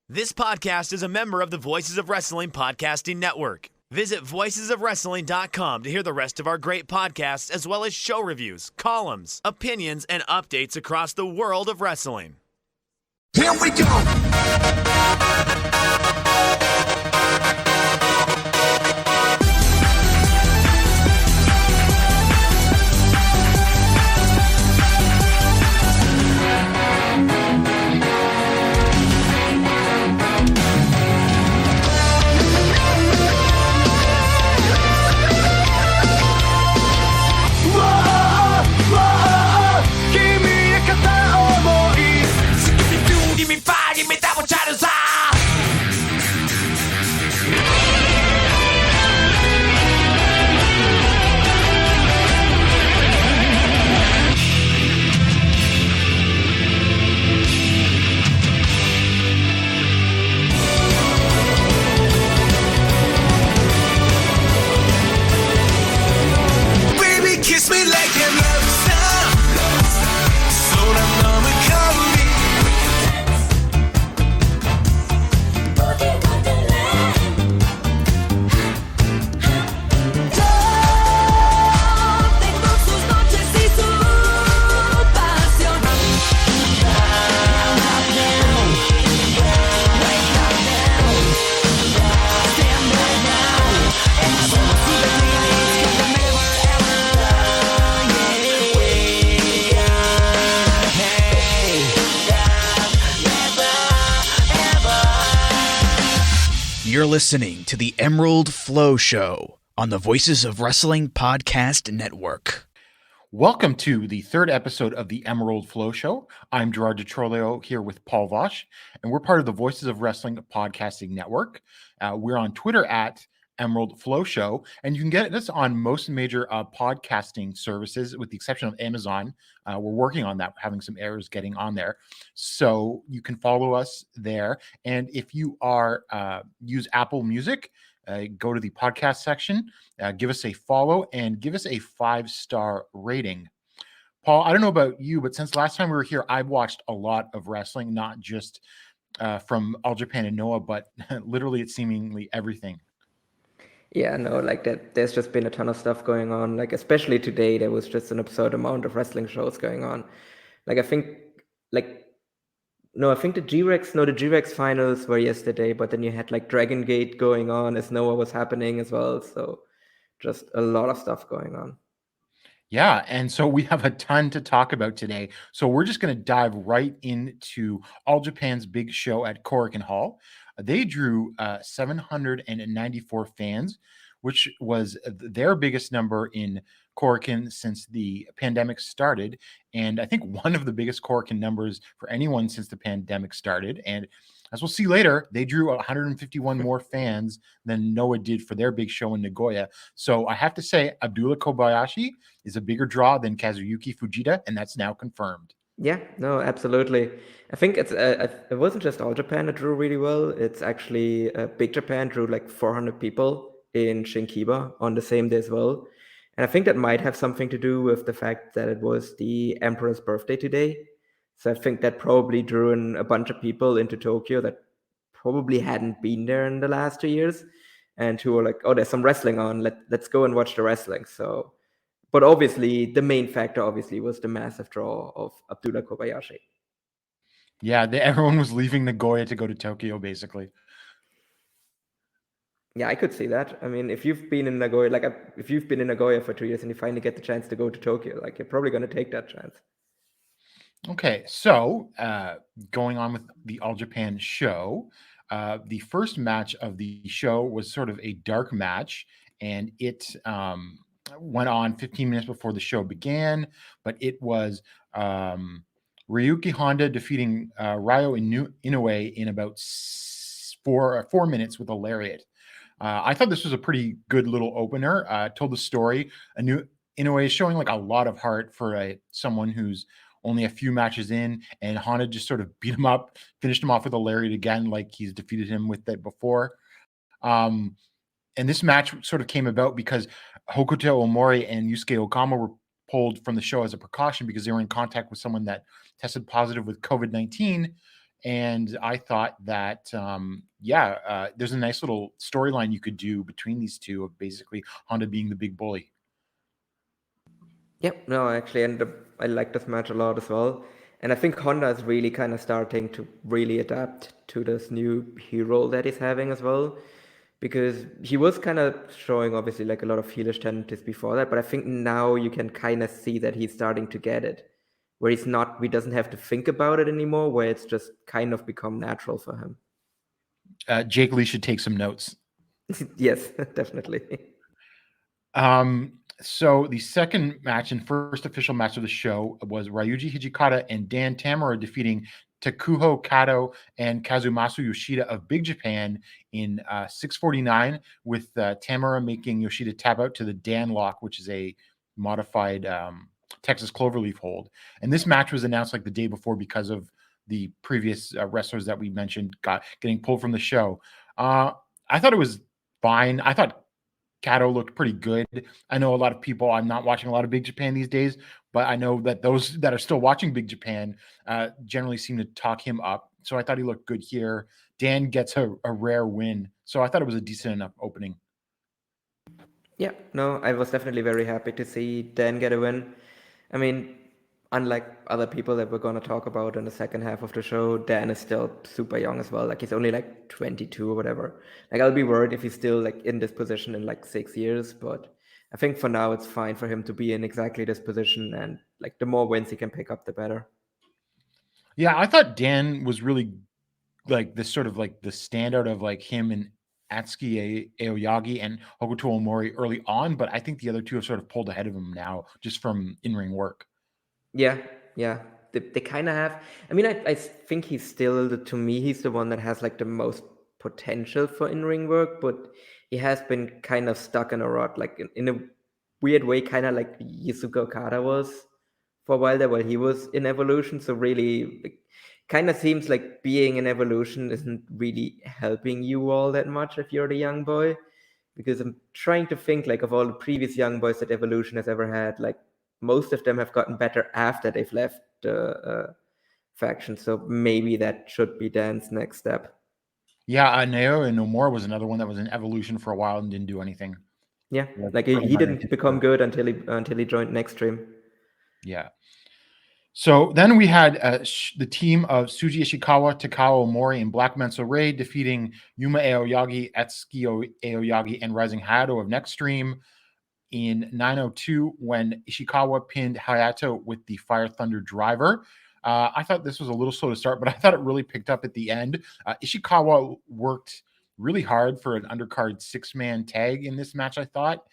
This podcast is a member of the Voices of Wrestling Podcasting Network. Visit voicesofwrestling.com to hear the rest of our great podcasts, as well as show reviews, columns, opinions, and updates across the world of wrestling. Here we go! Kiss me like a love song. So I'm You're listening to the Emerald FlowShow on the Voices of Wrestling Podcast Network. Welcome to the third episode of the Emerald FlowShow. I'm Gerard DeTrolio here with Paul Vosch, and we're part of the Voices of Wrestling Podcasting Network. We're on Twitter at Emerald FlowShow, and you can get us on most major podcasting services, with the exception of Amazon. We're working on that, having some errors getting on there. So you can follow us there. And if you are use Apple Music, go to the podcast section, give us a follow, and give us a 5-star rating. Paul, I don't know about you, but since last time we were here, I've watched a lot of wrestling, not just from All Japan and Noah, but literally it's seemingly everything. Yeah, no, like that. There's just been a ton of stuff going on. Like, especially today, there was just an absurd amount of wrestling shows going on. Like, I think the G-Rex finals were yesterday, but then you had like Dragon Gate going on as Noah was happening as well. So just a lot of stuff going on. Yeah, and so we have a ton to talk about today. So we're just going to dive right into All Japan's big show at Korakuen Hall. They drew 794 fans, which was their biggest number in Korakuen since the pandemic started. And I think one of the biggest Korakuen numbers for anyone since the pandemic started. And as we'll see later, they drew 151 more fans than Noah did for their big show in Nagoya. So I have to say, Abdullah Kobayashi is a bigger draw than Kazuyuki Fujita, and that's now confirmed. Yeah, no, absolutely. I think it wasn't just All Japan that drew really well. It's actually Big Japan drew like 400 people in Shinkiba on the same day as well. And I think that might have something to do with the fact that it was the Emperor's birthday today. So I think that probably drew in a bunch of people into Tokyo that probably hadn't been there in the last 2 years and who were like, oh, there's some wrestling on. Let's go and watch the wrestling. So, but obviously the main factor was the massive draw of Abdullah Kobayashi. Yeah, everyone was leaving Nagoya to go to Tokyo, basically. Yeah, I could see that. I mean, if you've been in Nagoya for 2 years and you finally get the chance to go to Tokyo, like, you're probably going to take that chance. Okay, so going on with the All Japan show, the first match of the show was sort of a dark match, and it went on 15 minutes before the show began, but it was Ryuki Honda defeating Ryo Inoue in about 4 minutes with a lariat. I thought this was a pretty good little opener. Told the story. Inoue is showing like a lot of heart for someone who's only a few matches in, and Honda just sort of beat him up, finished him off with a lariat again, like he's defeated him with that before. And this match sort of came about because Hokuto Omori and Yusuke Okama were pulled from the show as a precaution because they were in contact with someone that tested positive with COVID-19. And I thought that, there's a nice little storyline you could do between these two of basically Honda being the big bully. Yep, no, actually, and I like this match a lot as well. And I think Honda is really kind of starting to really adapt to this new hero that he's having as well. Because he was kind of showing obviously like a lot of heelish tendencies before that, but I think now you can kind of see that he's starting to get it. Where he doesn't have to think about it anymore, where it's just kind of become natural for him. Jake Lee should take some notes. Yes, definitely. So the second match and first official match of the show was Ryuji Hijikata and Dan Tamura defeating Takuho Kato and Kazumasa Yoshida of Big Japan in 649, with Tamura making Yoshida tap out to the Dan lock, which is a modified Texas Cloverleaf hold. And this match was announced like the day before because of the previous wrestlers that we mentioned getting pulled from the show. I thought it was fine. I thought Kato looked pretty good. I know a lot of people, I'm not watching a lot of Big Japan these days, but I know that those that are still watching Big Japan generally seem to talk him up. So I thought he looked good here. Dan gets a rare win. So I thought it was a decent enough opening. Yeah, no, I was definitely very happy to see Dan get a win. I mean, unlike other people that we're going to talk about in the second half of the show, Dan is still super young as well. Like he's only like 22 or whatever. Like I'll be worried if he's still like in this position in like 6 years, but I think for now it's fine for him to be in exactly this position, and like the more wins he can pick up, the better. Yeah, I thought Dan was really like this sort of like the standout of like him and Atsuki Aoyagi and Hokuto Omori early on, but I think the other two have sort of pulled ahead of him now just from in-ring work. Yeah, yeah. They kind of have. I mean, I think he's still, to me, he's the one that has like the most potential for in-ring work, but he has been kind of stuck in a rut, like in a weird way, kind of like Yusuke Okada was for a while there while he was in Evolution. So really, like, kind of seems like being in Evolution isn't really helping you all that much if you're the young boy. Because I'm trying to think like of all the previous young boys that Evolution has ever had, like most of them have gotten better after they've left the faction. So maybe that should be Dan's next step. Yeah, Neo and Nomura was another one that was in Evolution for a while and didn't do anything. Yeah, Yeah, like pretty he hard didn't to become tell. good until he joined Next Stream. Yeah. So then we had the team of Suji Ishikawa, Takao Omori, and Black Menso Ray defeating Yuma Aoyagi, Atsuki Aoyagi, and Rising Hayato of Next Stream in 902 when Ishikawa pinned Hayato with the Fire Thunder driver. I thought this was a little slow to start, but I thought it really picked up at the end. Ishikawa worked really hard for an undercard 6-man tag in this match, I thought.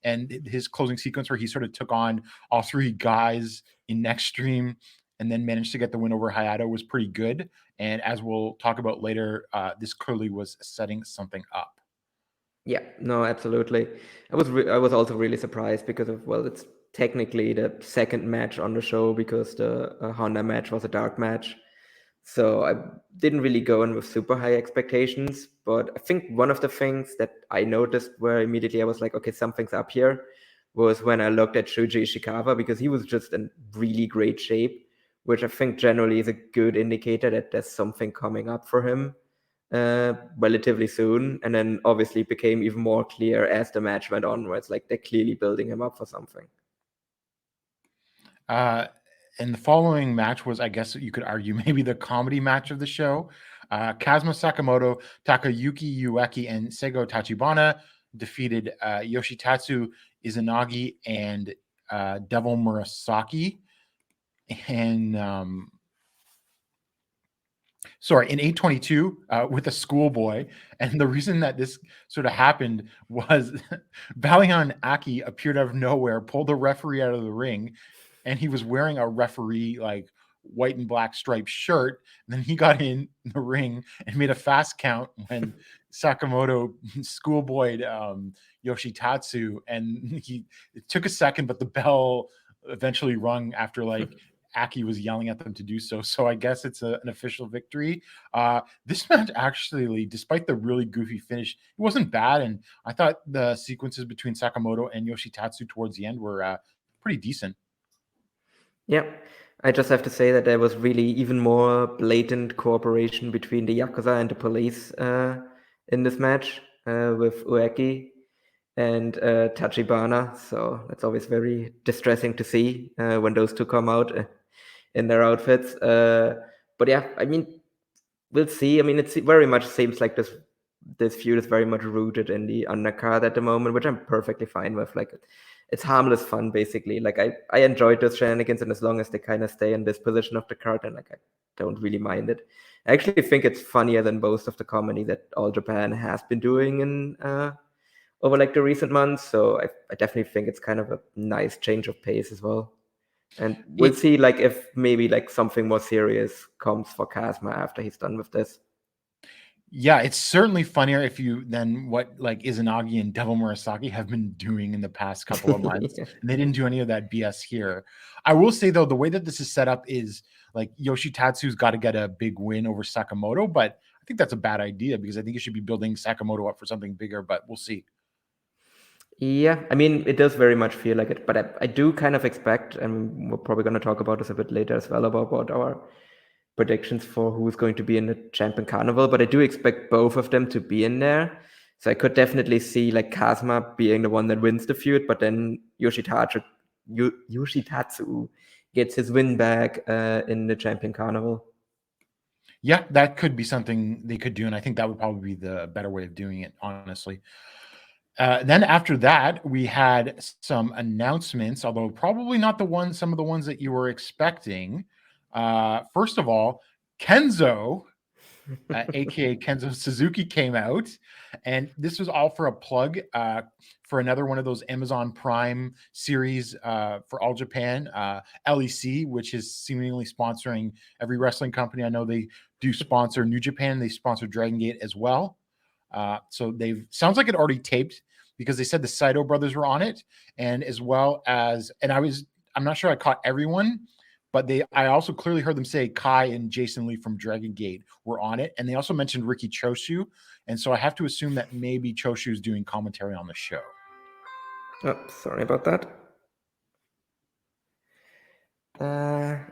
And his closing sequence where he sort of took on all three guys in Next Stream and then managed to get the win over Hayato was pretty good. And as we'll talk about later, this clearly was setting something up. Yeah, no, absolutely. I was also really surprised because of, well, it's technically the second match on the show because the Honda match was a dark match. So I didn't really go in with super high expectations, but I think one of the things that I noticed where immediately I was like, okay, something's up here, was when I looked at Shuji Ishikawa, because he was just in really great shape, which I think generally is a good indicator that there's something coming up for him relatively soon. And then obviously it became even more clear as the match went on, where it's like they're clearly building him up for something. And the following match was, I guess you could argue, maybe the comedy match of the show. Kazuma Sakamoto, Takayuki Ueki, and Seigo Tachibana defeated Yoshitatsu Izanagi and Devil Murasaki. And in 822 with a schoolboy. And the reason that this sort of happened was Valiant Aki appeared out of nowhere, pulled the referee out of the ring, and he was wearing a referee like white and black striped shirt. And then he got in the ring and made a fast count when Sakamoto schoolboyed Yoshitatsu, and it took a second, but the bell eventually rung after like Aki was yelling at them to do so. So I guess it's an official victory. This match actually, despite the really goofy finish, it wasn't bad. And I thought the sequences between Sakamoto and Yoshitatsu towards the end were pretty decent. Yeah. I just have to say that there was really even more blatant cooperation between the Yakuza and the police in this match with Ueki and Tachibana. So that's always very distressing to see when those two come out in their outfits. But yeah, I mean, we'll see. I mean, it very much seems like this feud is very much rooted in the undercard at the moment, which I'm perfectly fine with. Like, it's harmless fun, basically. Like, I enjoyed those shenanigans, and as long as they kind of stay in this position of the card, then like I don't really mind it. I actually think it's funnier than most of the comedy that All Japan has been doing in over like the recent months. So I definitely think it's kind of a nice change of pace as well. And we'll see like if maybe like something more serious comes for Kazma after he's done with this. Yeah, it's certainly funnier if you than what like Izanagi and Devil Murasaki have been doing in the past couple of months. Yeah. And they didn't do any of that BS here. I will say though, the way that this is set up is like Yoshitatsu's got to get a big win over Sakamoto, but I think that's a bad idea because I think you should be building Sakamoto up for something bigger, but we'll see. Yeah, I mean, it does very much feel like it, but I do kind of expect, and we're probably going to talk about this a bit later as well about our predictions for who's going to be in the Champion Carnival, but I do expect both of them to be in there. So I could definitely see like Kazma being the one that wins the feud, but then Yoshitatsu gets his win back in the Champion Carnival. Yeah, that could be something they could do, and I think that would probably be the better way of doing it, honestly. Then after that, we had some announcements, although probably not some of the ones that you were expecting. First of all, Kenzo, aka Kenzo Suzuki, came out, and this was all for a plug for another one of those Amazon Prime series for All Japan, LEC, which is seemingly sponsoring every wrestling company. I know they do sponsor New Japan, they sponsor Dragon Gate as well. So sounds like it already taped because they said the Saito brothers were on it, and as well as, and I'm not sure I caught everyone, but I also clearly heard them say Kai and Jason Lee from Dragon Gate were on it, and they also mentioned Riki Choshu, and so I have to assume that maybe Choshu is doing commentary on the show. Oh, sorry about that. I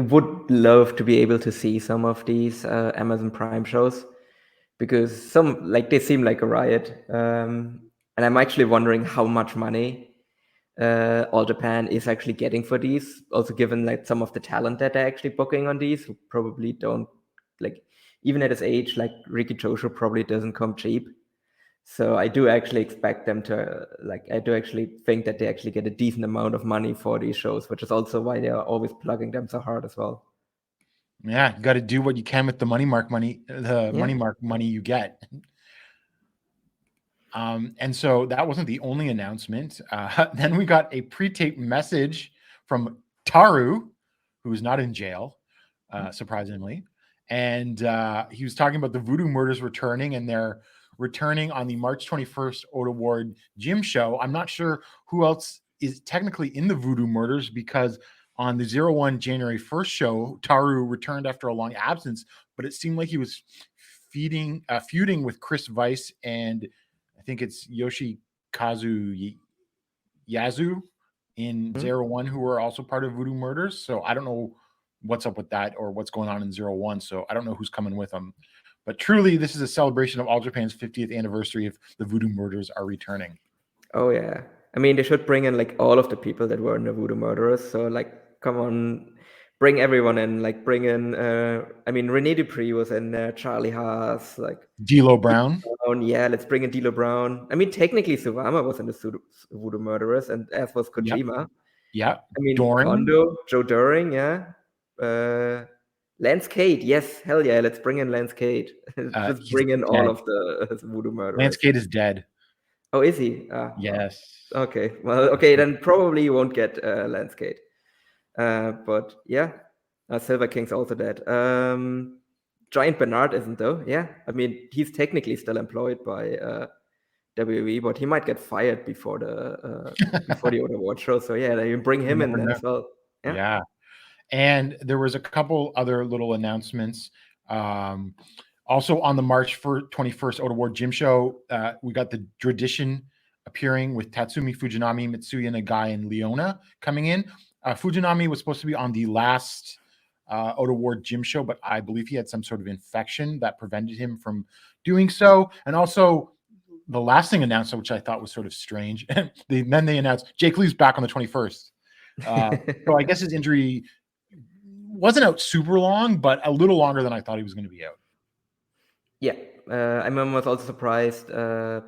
would love to be able to see some of these Amazon Prime shows because some like they seem like a riot, and I'm actually wondering how much money All Japan is actually getting for these. Also, given like some of the talent that they're actually booking on these, who probably don't like even at his age, like Riki Choshu probably doesn't come cheap. So I do actually expect them to I do actually think that they actually get a decent amount of money for these shows, which is also why they are always plugging them so hard as well. Yeah, you got to do what you can with the money mark money you get. And so that wasn't the only announcement. Then we got a pre-taped message from Taru, who is not in jail, surprisingly. And he was talking about the Voodoo Murders returning, and they're returning on the March 21st Oda Award Gym show. I'm not sure who else is technically in the Voodoo Murders because on the 01 January 1st show, Taru returned after a long absence, but it seemed like he was feuding with Chris Weiss and I think it's Yoshikazu Yazu in 01 who were also part of Voodoo Murders. So I don't know what's up with that or what's going on in 01. So I don't know who's coming with them. But truly, this is a celebration of All Japan's 50th anniversary if the Voodoo Murders are returning. Oh, yeah. I mean, they should bring in like all of the people that were in the Voodoo Murderers. So like, come on, bring everyone in. Like, bring in. I mean, Rene Dupree was in there. Charlie Haas, like D'Lo Brown. Yeah, let's bring in D'Lo Brown. I mean, technically, Suwama was in the Voodoo Murderers, and as was Kojima. Yeah. I mean, Doring. Kondo, Joe Doring, yeah. Lance Cade, yes, hell yeah, let's bring in Lance Cade. Just bring in all of the Voodoo Murderers. Lance Cade is dead. Oh, is he? Yes. Okay, well, okay, then probably you won't get Lance Cade. But yeah, Silver King's also dead. Giant Bernard isn't though. Yeah, I mean, he's technically still employed by WWE, but he might get fired before the Oda Award show. So yeah, you bring him in then as well. Yeah. And there was a couple other little announcements. Also on the March 21st Oda Award Gym show, we got the Tradition appearing with Tatsumi Fujinami, Mitsuya Nagai, and Leona coming in. Fujinami was supposed to be on the last Oda Ward gym show, but I believe he had some sort of infection that prevented him from doing so. And also, the last thing announced, which I thought was sort of strange, and then they announced Jake Lee's back on the 21st. So I guess his injury wasn't out super long, but a little longer than I thought he was going to be out. Yeah, I was also surprised. I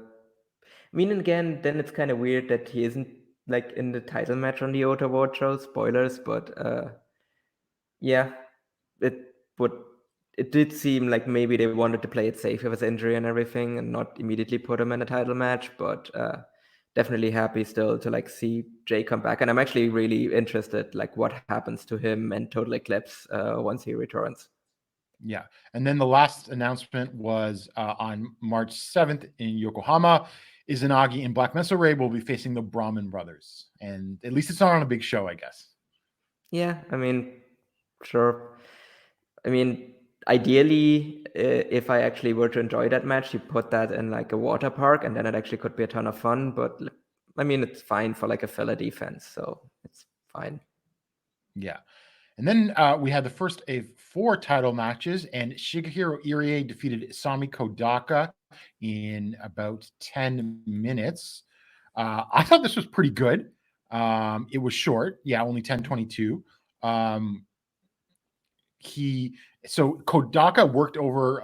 mean, again, then it's kind of weird that he isn't like in the title match on the Oda Ward show. Spoilers, but yeah, it did seem like maybe they wanted to play it safe with his injury and everything, and not immediately put him in a title match. But definitely happy still to like see Jay come back, and I'm actually really interested like what happens to him and Total Eclipse once he returns. Yeah. And then the last announcement was on March 7th in Yokohama. Izanagi and Black Mesa Ray will be facing the Brahmin brothers. And at least it's not on a big show, I guess. Yeah, I mean, sure. I mean, ideally, if I actually were to enjoy that match, you put that in like a water park, and then it actually could be a ton of fun. But I mean, it's fine for like a filler defense, so it's fine. Yeah. And then we had the first of 4 title matches, and Shigehiro Irie defeated Isami Kodaka in about 10 minutes. I thought this was pretty good. It was short. Yeah, only 10:22. So Kodaka worked over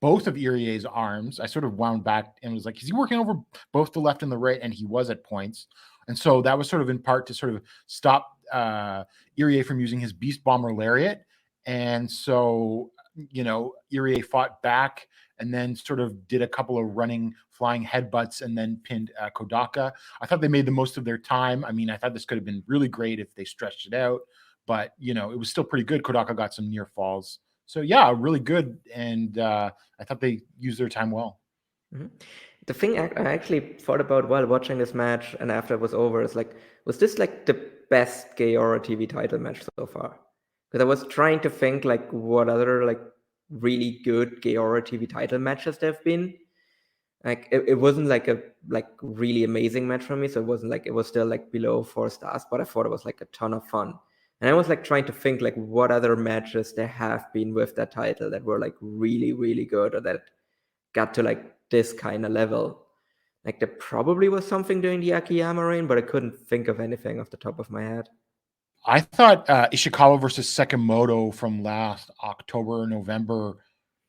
both of Irie's arms. I sort of wound back and was like, is he working over both the left and the right? And he was at points. And so that was sort of in part to sort of stop Irie from using his Beast Bomber Lariat. And so, Irie fought back and then sort of did a couple of running flying headbutts and then pinned Kodaka. I thought they made the most of their time. I mean, I thought this could have been really great if they stretched it out, but it was still pretty good. Kodaka got some near falls. So yeah, really good. And I thought they used their time well. Mm-hmm. The thing I actually thought about while watching this match and after it was over is like, was this like the best Gaora TV title match so far? Because I was trying to think like what other like really good Gaora TV title matches there have been. Like it wasn't like a really amazing match for me, so it wasn't like, it was still like below 4 stars, but I thought it was like a ton of fun. And I was like trying to think like what other matches there have been with that title that were like really, really good, or that got to like this kind of level. Like there probably was something during the Akiyama reign, but I couldn't think of anything off the top of my head. I thought Ishikawa versus Sakamoto from last October or November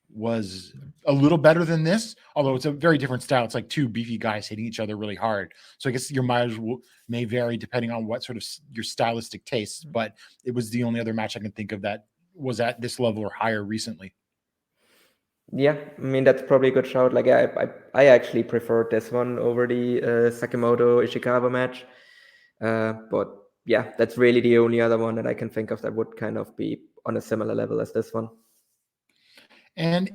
was a little better than this, although it's a very different style. It's like 2 beefy guys hitting each other really hard. So I guess your mileage may vary depending on what sort of your stylistic tastes, but it was the only other match I can think of that was at this level or higher recently. Yeah, I mean, that's probably a good shout. Like, I actually preferred this one over the Sakamoto Ishikawa match. But yeah, that's really the only other one that I can think of that would kind of be on a similar level as this one. And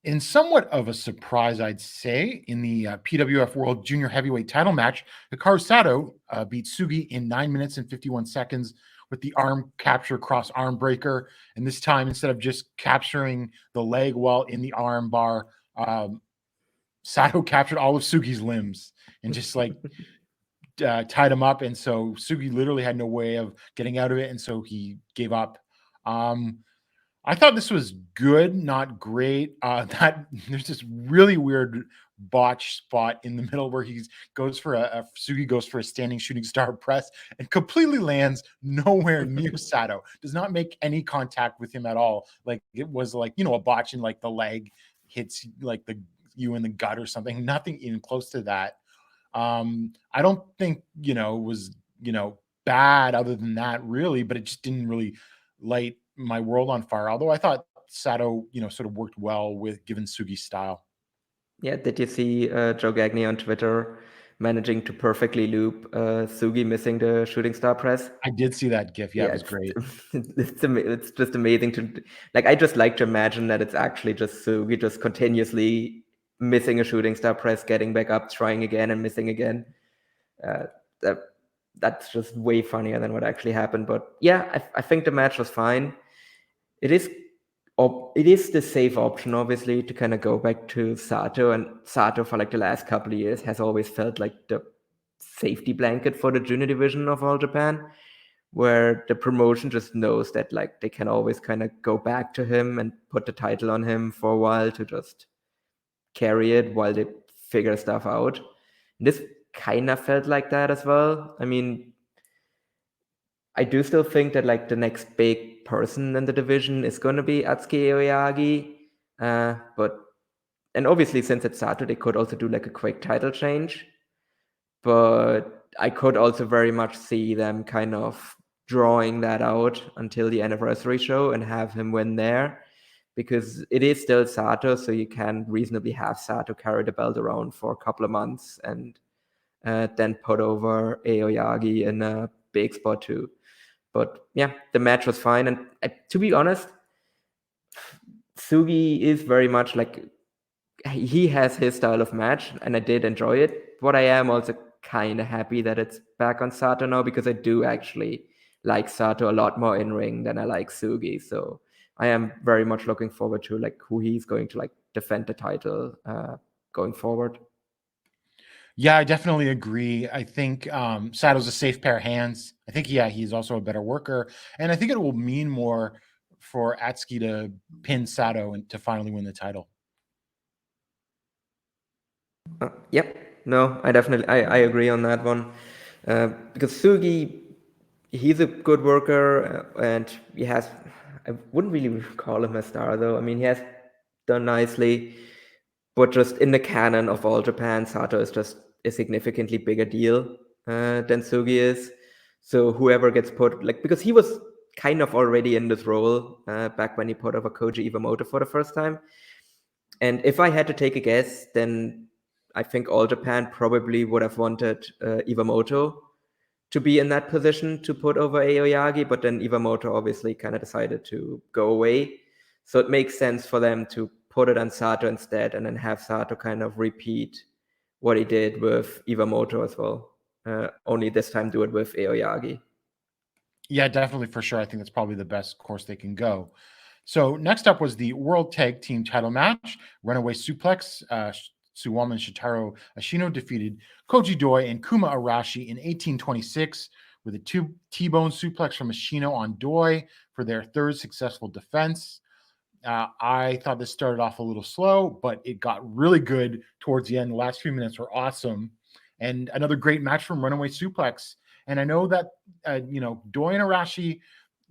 in somewhat of a surprise, I'd say, in the PWF World Junior Heavyweight title match, Hikaru Sato beat Sugi in 9 minutes and 51 seconds with the arm capture cross arm breaker. And this time, instead of just capturing the leg while in the arm bar, Sato captured all of Sugi's limbs and just like tied him up. And so Sugi literally had no way of getting out of it. And so he gave up. I thought this was good, not great. That there's this really weird botch spot in the middle where he goes for Sugi goes for a standing shooting star press and completely lands nowhere near Sato. Does not make any contact with him at all. Like it was like, a botch in like the leg hits like you in the gut or something. Nothing even close to that. I don't think, it was, bad other than that really, but it just didn't really light my world on fire. Although I thought Sato, sort of worked well with given Sugi's style. Yeah. Did you see Joe Gagney on Twitter managing to perfectly loop Sugi missing the shooting star press? I did see that GIF. Yeah, it was great. It's just amazing to like. I just like to imagine that it's actually just Sugi just continuously missing a shooting star press, getting back up, trying again, and missing again. That's just way funnier than what actually happened. But yeah, I think the match was fine. It is the safe option, obviously, to kind of go back to Sato. And Sato, for like the last couple of years, has always felt like the safety blanket for the junior division of All Japan. where the promotion just knows that like they can always kind of go back to him and put the title on him for a while to just carry it while they figure stuff out. And this kind of felt like that as well. I mean, I do still think that like the next big person in the division is going to be Atsuki Aoyagi, and obviously since it's Sato, they could also do like a quick title change, but I could also very much see them kind of drawing that out until the anniversary show and have him win there, because it is still Sato, so you can reasonably have Sato carry the belt around for a couple of months and then put over Aoyagi in a big spot too. But yeah, the match was fine. And to be honest, Sugi is very much like, he has his style of match, and I did enjoy it. But I am also kind of happy that it's back on Sato now, because I do actually like Sato a lot more in ring than I like Sugi. So I am very much looking forward to like who he's going to like defend the title going forward. Yeah, I definitely agree. I think Sato's a safe pair of hands. I think, yeah, he's also a better worker. And I think it will mean more for Atsuki to pin Sato and to finally win the title. Yep. No, I definitely, I agree on that one. Because Sugi, he's a good worker, and he has, I wouldn't really call him a star though. I mean, he has done nicely, but just in the canon of All Japan, Sato is just a significantly bigger deal than Sugi is. So whoever gets put, like, because he was kind of already in this role back when he put over Koji Iwamoto for the first time. And if I had to take a guess, then I think All Japan probably would have wanted Iwamoto to be in that position to put over Aoyagi, but then Iwamoto obviously kind of decided to go away. So it makes sense for them to put it on Sato instead, and then have Sato kind of repeat what he did with Iwamoto as well. Only this time do it with Aoyagi. Yeah, definitely, for sure. I think that's probably the best course they can go. So next up was the World Tag Team title match. Runaway Suplex. Suwama and Shitaro Ashino defeated Koji Doi and Kuma Arashi in 1826 with a T-bone suplex from Ashino on Doi for their third successful defense. I thought this started off a little slow, but it got really good towards the end. The last few minutes were awesome. And another great match from Runaway Suplex. And I know that, Doi and Arashi,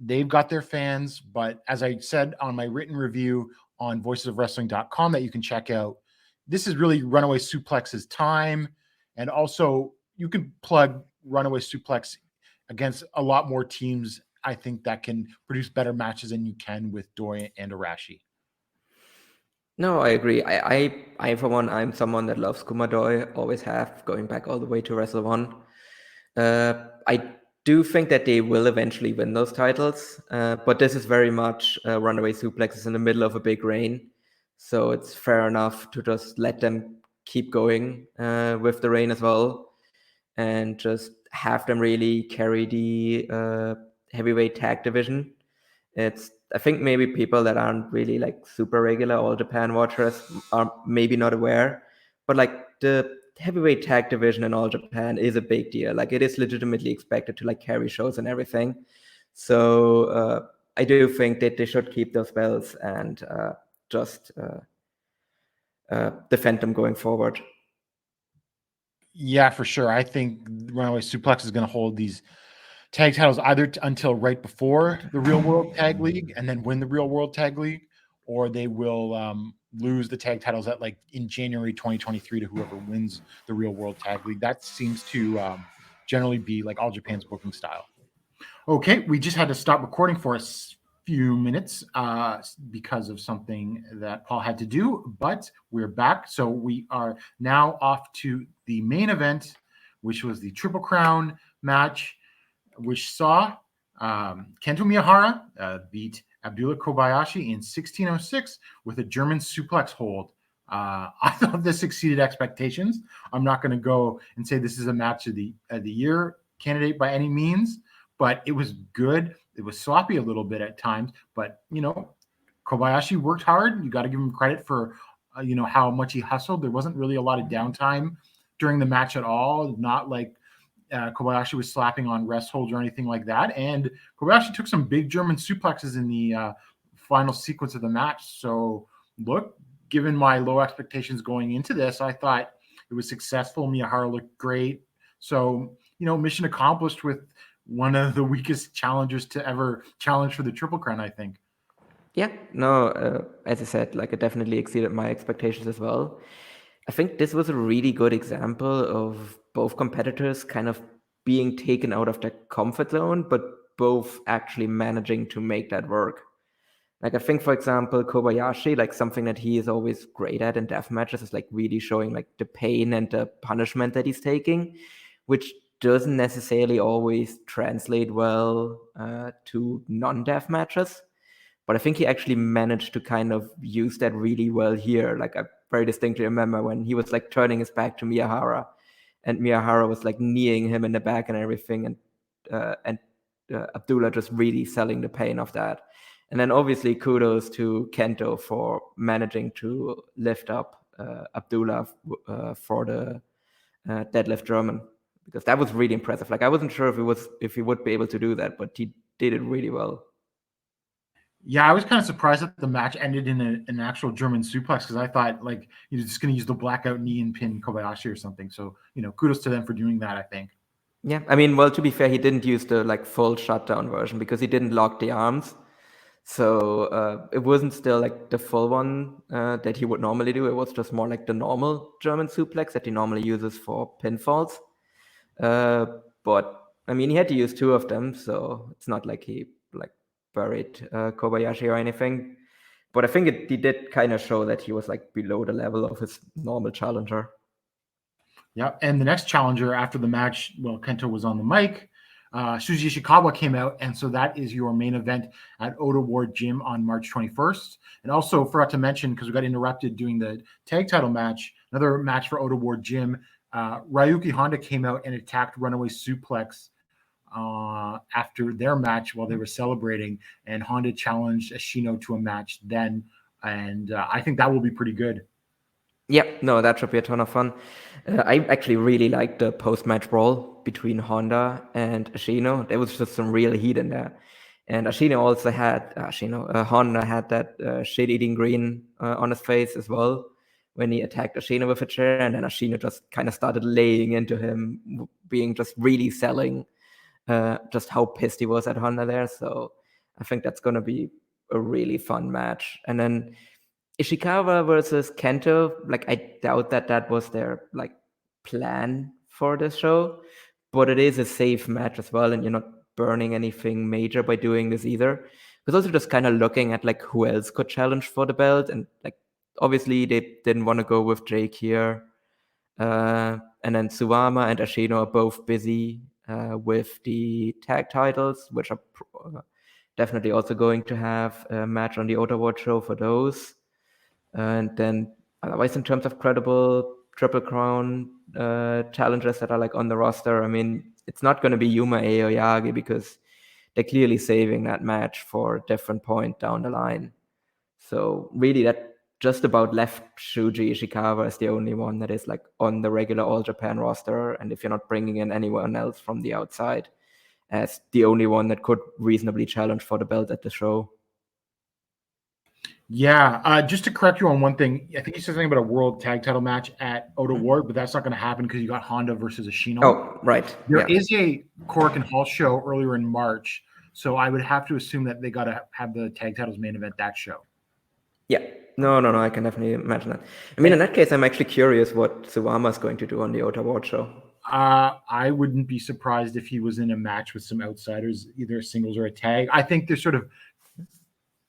they've got their fans, but as I said on my written review on voicesofwrestling.com that you can check out, this is really Runaway Suplex's time. And also, you can plug Runaway Suplex against a lot more teams, I think, that can produce better matches than you can with Doi and Arashi. No, I agree. I for one, I'm someone that loves Kuma Doi, always have, going back all the way to Wrestle 1. I do think that they will eventually win those titles, but this is very much Runaway Suplexes in the middle of a big reign. So it's fair enough to just let them keep going with the reign as well, and just have them really carry the heavyweight tag division. I think maybe people that aren't really like super regular All Japan watchers are maybe not aware, but like the heavyweight tag division in All Japan is a big deal. Like, it is legitimately expected to like carry shows and everything. So I do think that they should keep those belts and just defend them going forward. Yeah, for sure. I think Runaway Suplex is going to hold these tag titles either until right before the Real World Tag League and then win the Real World Tag League, or they will lose the tag titles at like in January 2023 to whoever wins the Real World Tag League. That seems to generally be like All Japan's booking style. Okay, we just had to stop recording for a few minutes because of something that Paul had to do, but we're back. So we are now off to the main event, which was the Triple Crown match, which saw Kento Miyahara beat Abdullah Kobayashi in 1606 with a German suplex hold. I thought this exceeded expectations. I'm not going to go and say this is a match of the year candidate by any means, but it was good. It was sloppy a little bit at times, but Kobayashi worked hard. You got to give him credit for how much he hustled. There wasn't really a lot of downtime during the match at all. Not like Kobayashi was slapping on rest holds or anything like that. And Kobayashi took some big German suplexes in the final sequence of the match. So, look, given my low expectations going into this, I thought it was successful. Miyahara looked great. So, mission accomplished with one of the weakest challengers to ever challenge for the Triple Crown, I think. Yeah, no, as I said, like it definitely exceeded my expectations as well. I think this was a really good example of both competitors kind of being taken out of their comfort zone, but both actually managing to make that work. Like I think, for example, Kobayashi, like something that he is always great at in death matches is like really showing like the pain and the punishment that he's taking, which doesn't necessarily always translate well to non-death matches. But I think he actually managed to kind of use that really well here. Like I very distinctly remember when he was like turning his back to Miyahara, and Miyahara was like kneeing him in the back and everything, and Abdullah just really selling the pain of that. And then obviously kudos to Kento for managing to lift up Abdullah for the deadlift German, because that was really impressive. Like I wasn't sure if he would be able to do that, but he did it really well. Yeah, I was kind of surprised that the match ended in an actual German suplex, because I thought like you're just going to use the blackout knee and pin Kobayashi or something. So, kudos to them for doing that, I think. Yeah, I mean, well, to be fair, he didn't use the like full shutdown version because he didn't lock the arms. So it wasn't still like the full one that he would normally do. It was just more like the normal German suplex that he normally uses for pinfalls. But I mean, he had to use two of them, so it's not like he like buried Kobayashi or anything. But I think he did kind of show that he was like below the level of his normal challenger. Yeah, and the next challenger after the match, well, Kento was on the mic. Shuji Ishikawa came out, and so that is your main event at Oda Ward Gym on March 21st. And also forgot to mention, because we got interrupted doing the tag title match, another match for Oda Ward Gym, Ryuki Honda came out and attacked Runaway Suplex after their match while they were celebrating, and Honda challenged Ashino to a match then, and I think that will be pretty good. Yeah, no, that should be a ton of fun. I actually really liked the post-match brawl between Honda and Ashino. There was just some real heat in there. And Ashino also had, Honda had that shit-eating grin on his face as well when he attacked Ashino with a chair. And then Ashino just kind of started laying into him, being just really selling just how pissed he was at Honda there. So I think that's going to be a really fun match. And then Ishikawa versus Kento, like I doubt that was their like plan for this show, but it is a safe match as well, and you're not burning anything major by doing this either. Because also just kind of looking at like who else could challenge for the belt, and like obviously they didn't want to go with Jake here, and then Suwama and Ashino are both busy with the tag titles, which are definitely also going to have a match on the Oda Ward show for those. And then otherwise, in terms of credible Triple Crown challengers that are like on the roster, I mean, it's not going to be Yuma Aoyagi because they're clearly saving that match for a different point down the line. So really that just about left Shuji Ishikawa as the only one that is like on the regular All Japan roster. And if you're not bringing in anyone else from the outside, as the only one that could reasonably challenge for the belt at the show. Yeah, just to correct you on one thing, I think you said something about a world tag title match at Oda Ward, but that's not going to happen because you got Honda versus Ashino. Oh, right. There is a Korakuen Hall show earlier in March, so I would have to assume that they got to have the tag titles main event that show. Yeah. No, I can definitely imagine that. I mean, in that case, I'm actually curious what Suwama is going to do on the Oda Ward show. I wouldn't be surprised if he was in a match with some outsiders, either a singles or a tag. I think they're sort of,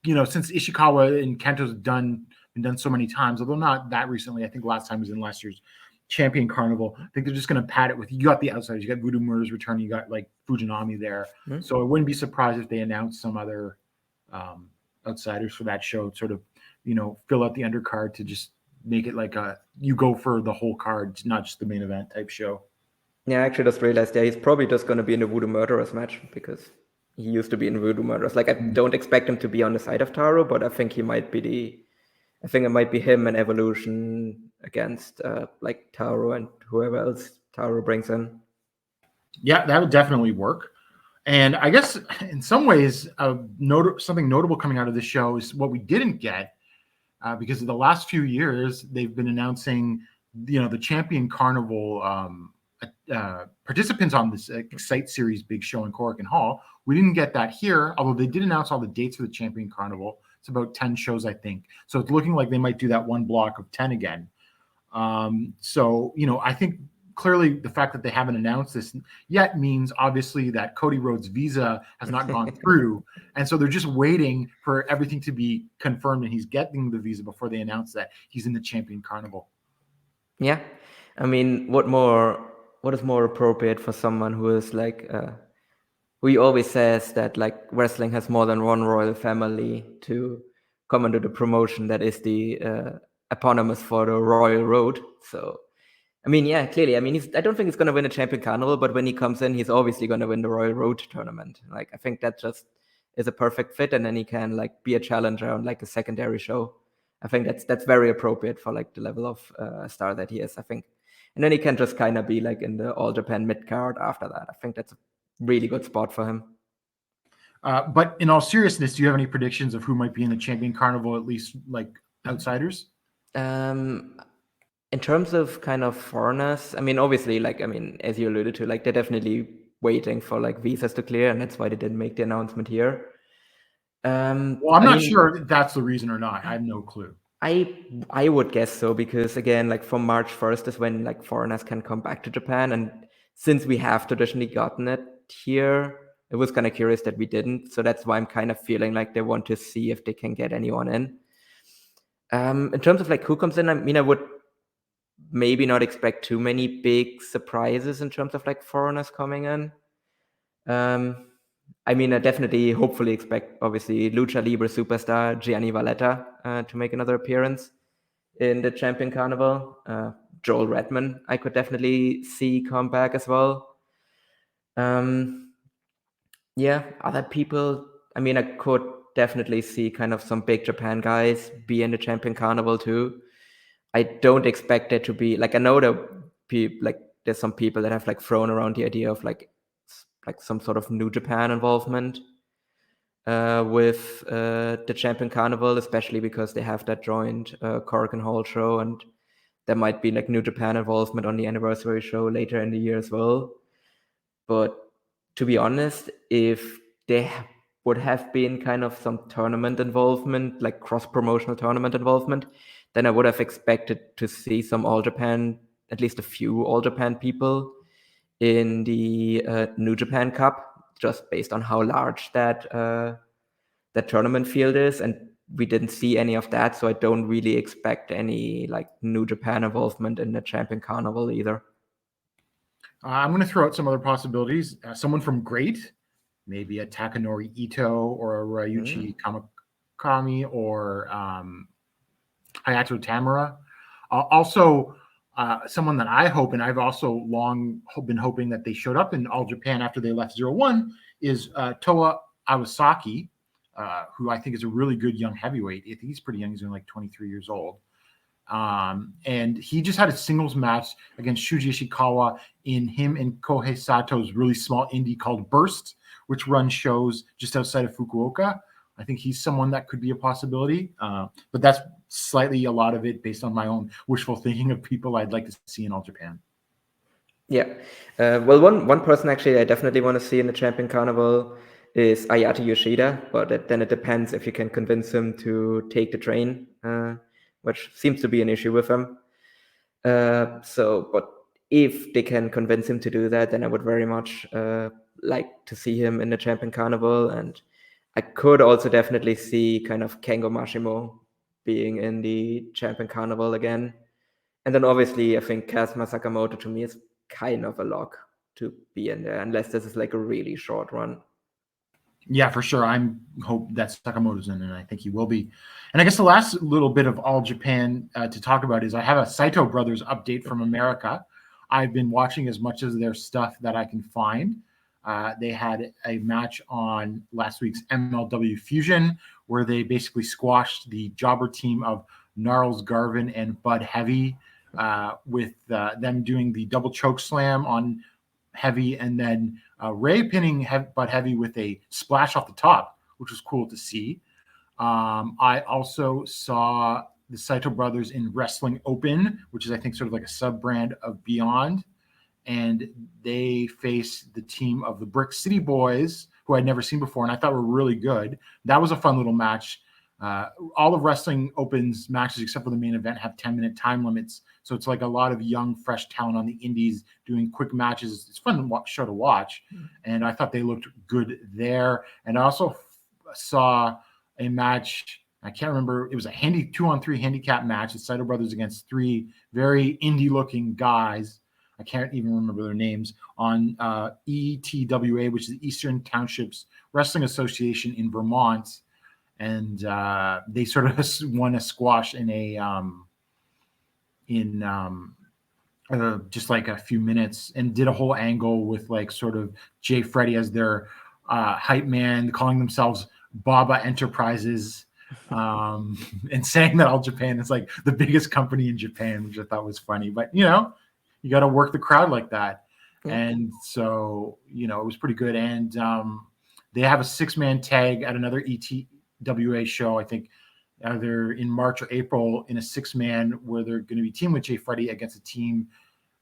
since Ishikawa and Kento's been done so many times, although not that recently. I think last time was in last year's Champion Carnival. I think they're just going to pad it with, you got the outsiders, you got Voodoo Murders returning, you got like Fujinami there. Mm-hmm. So I wouldn't be surprised if they announced some other outsiders for that show, sort of, fill out the undercard to just make it like you go for the whole card, not just the main event type show. Yeah, I actually just realized, he's probably just going to be in the Voodoo Murderers match because he used to be in Voodoo Murderers. Like, I don't expect him to be on the side of Taro, but I think it might be him and Evolution against like Taro and whoever else Taro brings in. Yeah, that would definitely work. And I guess in some ways, something notable coming out of this show is what we didn't get, because in the last few years they've been announcing, the Champion Carnival participants on this Excite Series big show in Korakuen Hall. We didn't get that here, although they did announce all the dates for the Champion Carnival. It's about 10 shows, I think. So it's looking like they might do that one block of 10 again. So, I think clearly the fact that they haven't announced this yet means obviously that Cody Rhodes' visa has not gone through. And so they're just waiting for everything to be confirmed and he's getting the visa before they announce that he's in the Champion Carnival. Yeah. I mean, what is more appropriate for someone who is like, who he always says that like wrestling has more than one royal family, to come under the promotion that is the eponymous for the Royal Road. So, I mean, yeah, clearly. I mean, I don't think he's going to win a Champion Carnival, but when he comes in, he's obviously going to win the Royal Road tournament. Like, I think that just is a perfect fit, and then he can like be a challenger on like a secondary show. I think that's very appropriate for like the level of star that he is, I think. And then he can just kind of be like in the All Japan mid card after that. I think that's a really good spot for him. But in all seriousness, do you have any predictions of who might be in the Champion Carnival, at least like outsiders? In terms of kind of foreigners, I mean, obviously, like, I mean, as you alluded to, like, they're definitely waiting for like visas to clear, and that's why they didn't make the announcement here. Well, I'm not sure if that's the reason or not. I have no clue. I would guess so, because again, like from March 1st is when like foreigners can come back to Japan, and since we have traditionally gotten it here, it was kind of curious that we didn't. So that's why I'm kind of feeling like they want to see if they can get anyone in. In terms of like who comes in, I mean, I would maybe not expect too many big surprises in terms of like foreigners coming in. I mean, I definitely, hopefully expect, obviously, Lucha Libre superstar Gianni Valletta to make another appearance in the Champion Carnival. Joel Redman, I could definitely see come back as well. Yeah, other people, I mean, I could definitely see kind of some big Japan guys be in the Champion Carnival too. I don't expect it to be like, I know there's some people that have like thrown around the idea of like some sort of New Japan involvement with the Champion Carnival, especially because they have that joint Korakuen Hall show, and there might be like New Japan involvement on the anniversary show later in the year as well. But to be honest, if there would have been kind of some tournament involvement, like cross-promotional tournament involvement, then I would have expected to see some All Japan, at least a few All Japan people in the New Japan Cup, just based on how large that tournament field is, and we didn't see any of that, so I don't really expect any like New Japan involvement in the Champion Carnival either. I'm going to throw out some other possibilities. Someone from Great, maybe a Takanori Ito or a Ryuichi Kawakami or Hayato Tamura. Also, someone that I hope, and I've also long been hoping that they showed up in All Japan after they left 0-1, is Toa Iwasaki, who I think is a really good young heavyweight. I think he's pretty young. He's only like 23 years old. And he just had a singles match against Shuji Ishikawa in him and Kohei Sato's really small indie called Burst, which runs shows just outside of Fukuoka. I think he's someone that could be a possibility, but that's slightly a lot of it based on my own wishful thinking of people I'd like to see in All Japan. Yeah. Well, one person actually I definitely want to see in the Champion Carnival is Ayata Yoshida, but then it depends if you can convince him to take the train, which seems to be an issue with him. But if they can convince him to do that, then I would very much like to see him in the Champion Carnival. And I could also definitely see kind of Kengo Mashimo being in the Champion Carnival again. And then obviously I think Kazuma Sakamoto to me is kind of a lock to be in there, unless this is like a really short run. Yeah, for sure. I hope that Sakamoto's in, and I think he will be. And I guess the last little bit of All Japan to talk about is I have a Saito Brothers update from America. I've been watching as much of their stuff that I can find. They had a match on last week's MLW Fusion where they basically squashed the jobber team of Gnarls Garvin and Bud Heavy with them doing the double choke slam on heavy, and then Ray pinning butt heavy with a splash off the top, which was cool to see. I also saw the Saito brothers in Wrestling Open, which is, I think, sort of like a sub-brand of Beyond. And they face the team of the Brick City Boys, who I'd never seen before, and I thought were really good. That was a fun little match. All of Wrestling Open's matches, except for the main event, have 10-minute time limits. So it's like a lot of young, fresh talent on the indies doing quick matches. It's a fun show to watch. And I thought they looked good there. And I also saw a match, I can't remember, it was a 2-on-3 handicap match. The Saito brothers against 3 very indie-looking guys. I can't even remember their names, on ETWA, which is the Eastern Townships Wrestling Association in Vermont. And they sort of won a squash in just like a few minutes, and did a whole angle with like sort of Jay Freddy as their hype man, calling themselves Baba Enterprises, and saying that All Japan is like the biggest company in Japan, which I thought was funny. But you got to work the crowd like that. And so it was pretty good. And they have a 6-man tag at another ETWA show, I think either in March or April, in a 6-man where they're going to be teamed with Jay Freddy against a team.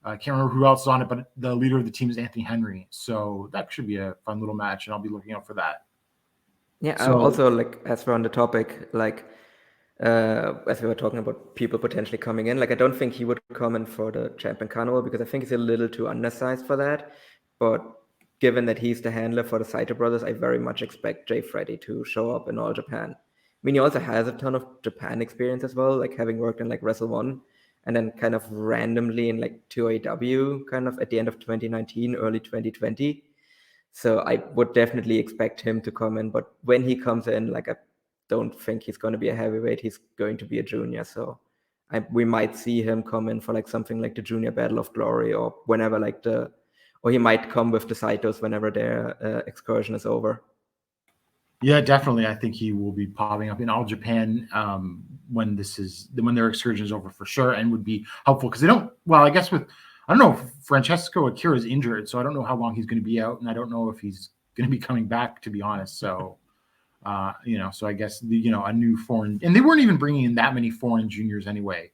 I can't remember who else is on it, but the leader of the team is Anthony Henry. So that should be a fun little match, and I'll be looking out for that. Yeah. Also, like, as we're on the topic, like, as we were talking about people potentially coming in, like, I don't think he would come in for the Champion Carnival because I think he's a little too undersized for that. But given that he's the handler for the Saito brothers, I very much expect Jay Freddy to show up in All Japan. I mean, he also has a ton of Japan experience as well, like having worked in like Wrestle 1 and then kind of randomly in like 2AW kind of at the end of 2019, early 2020. So I would definitely expect him to come in. But when he comes in, like, I don't think he's going to be a heavyweight. He's going to be a junior. So we might see him come in for like something like the Junior Battle of Glory, or whenever or he might come with the Saitos whenever their excursion is over. Yeah, definitely. I think he will be popping up in All Japan when their excursion is over for sure, and would be helpful because I guess I don't know if Francesco Akira is injured, so I don't know how long he's going to be out, and I don't know if he's going to be coming back, to be honest. So, so I guess, a new foreign, and they weren't even bringing in that many foreign juniors anyway.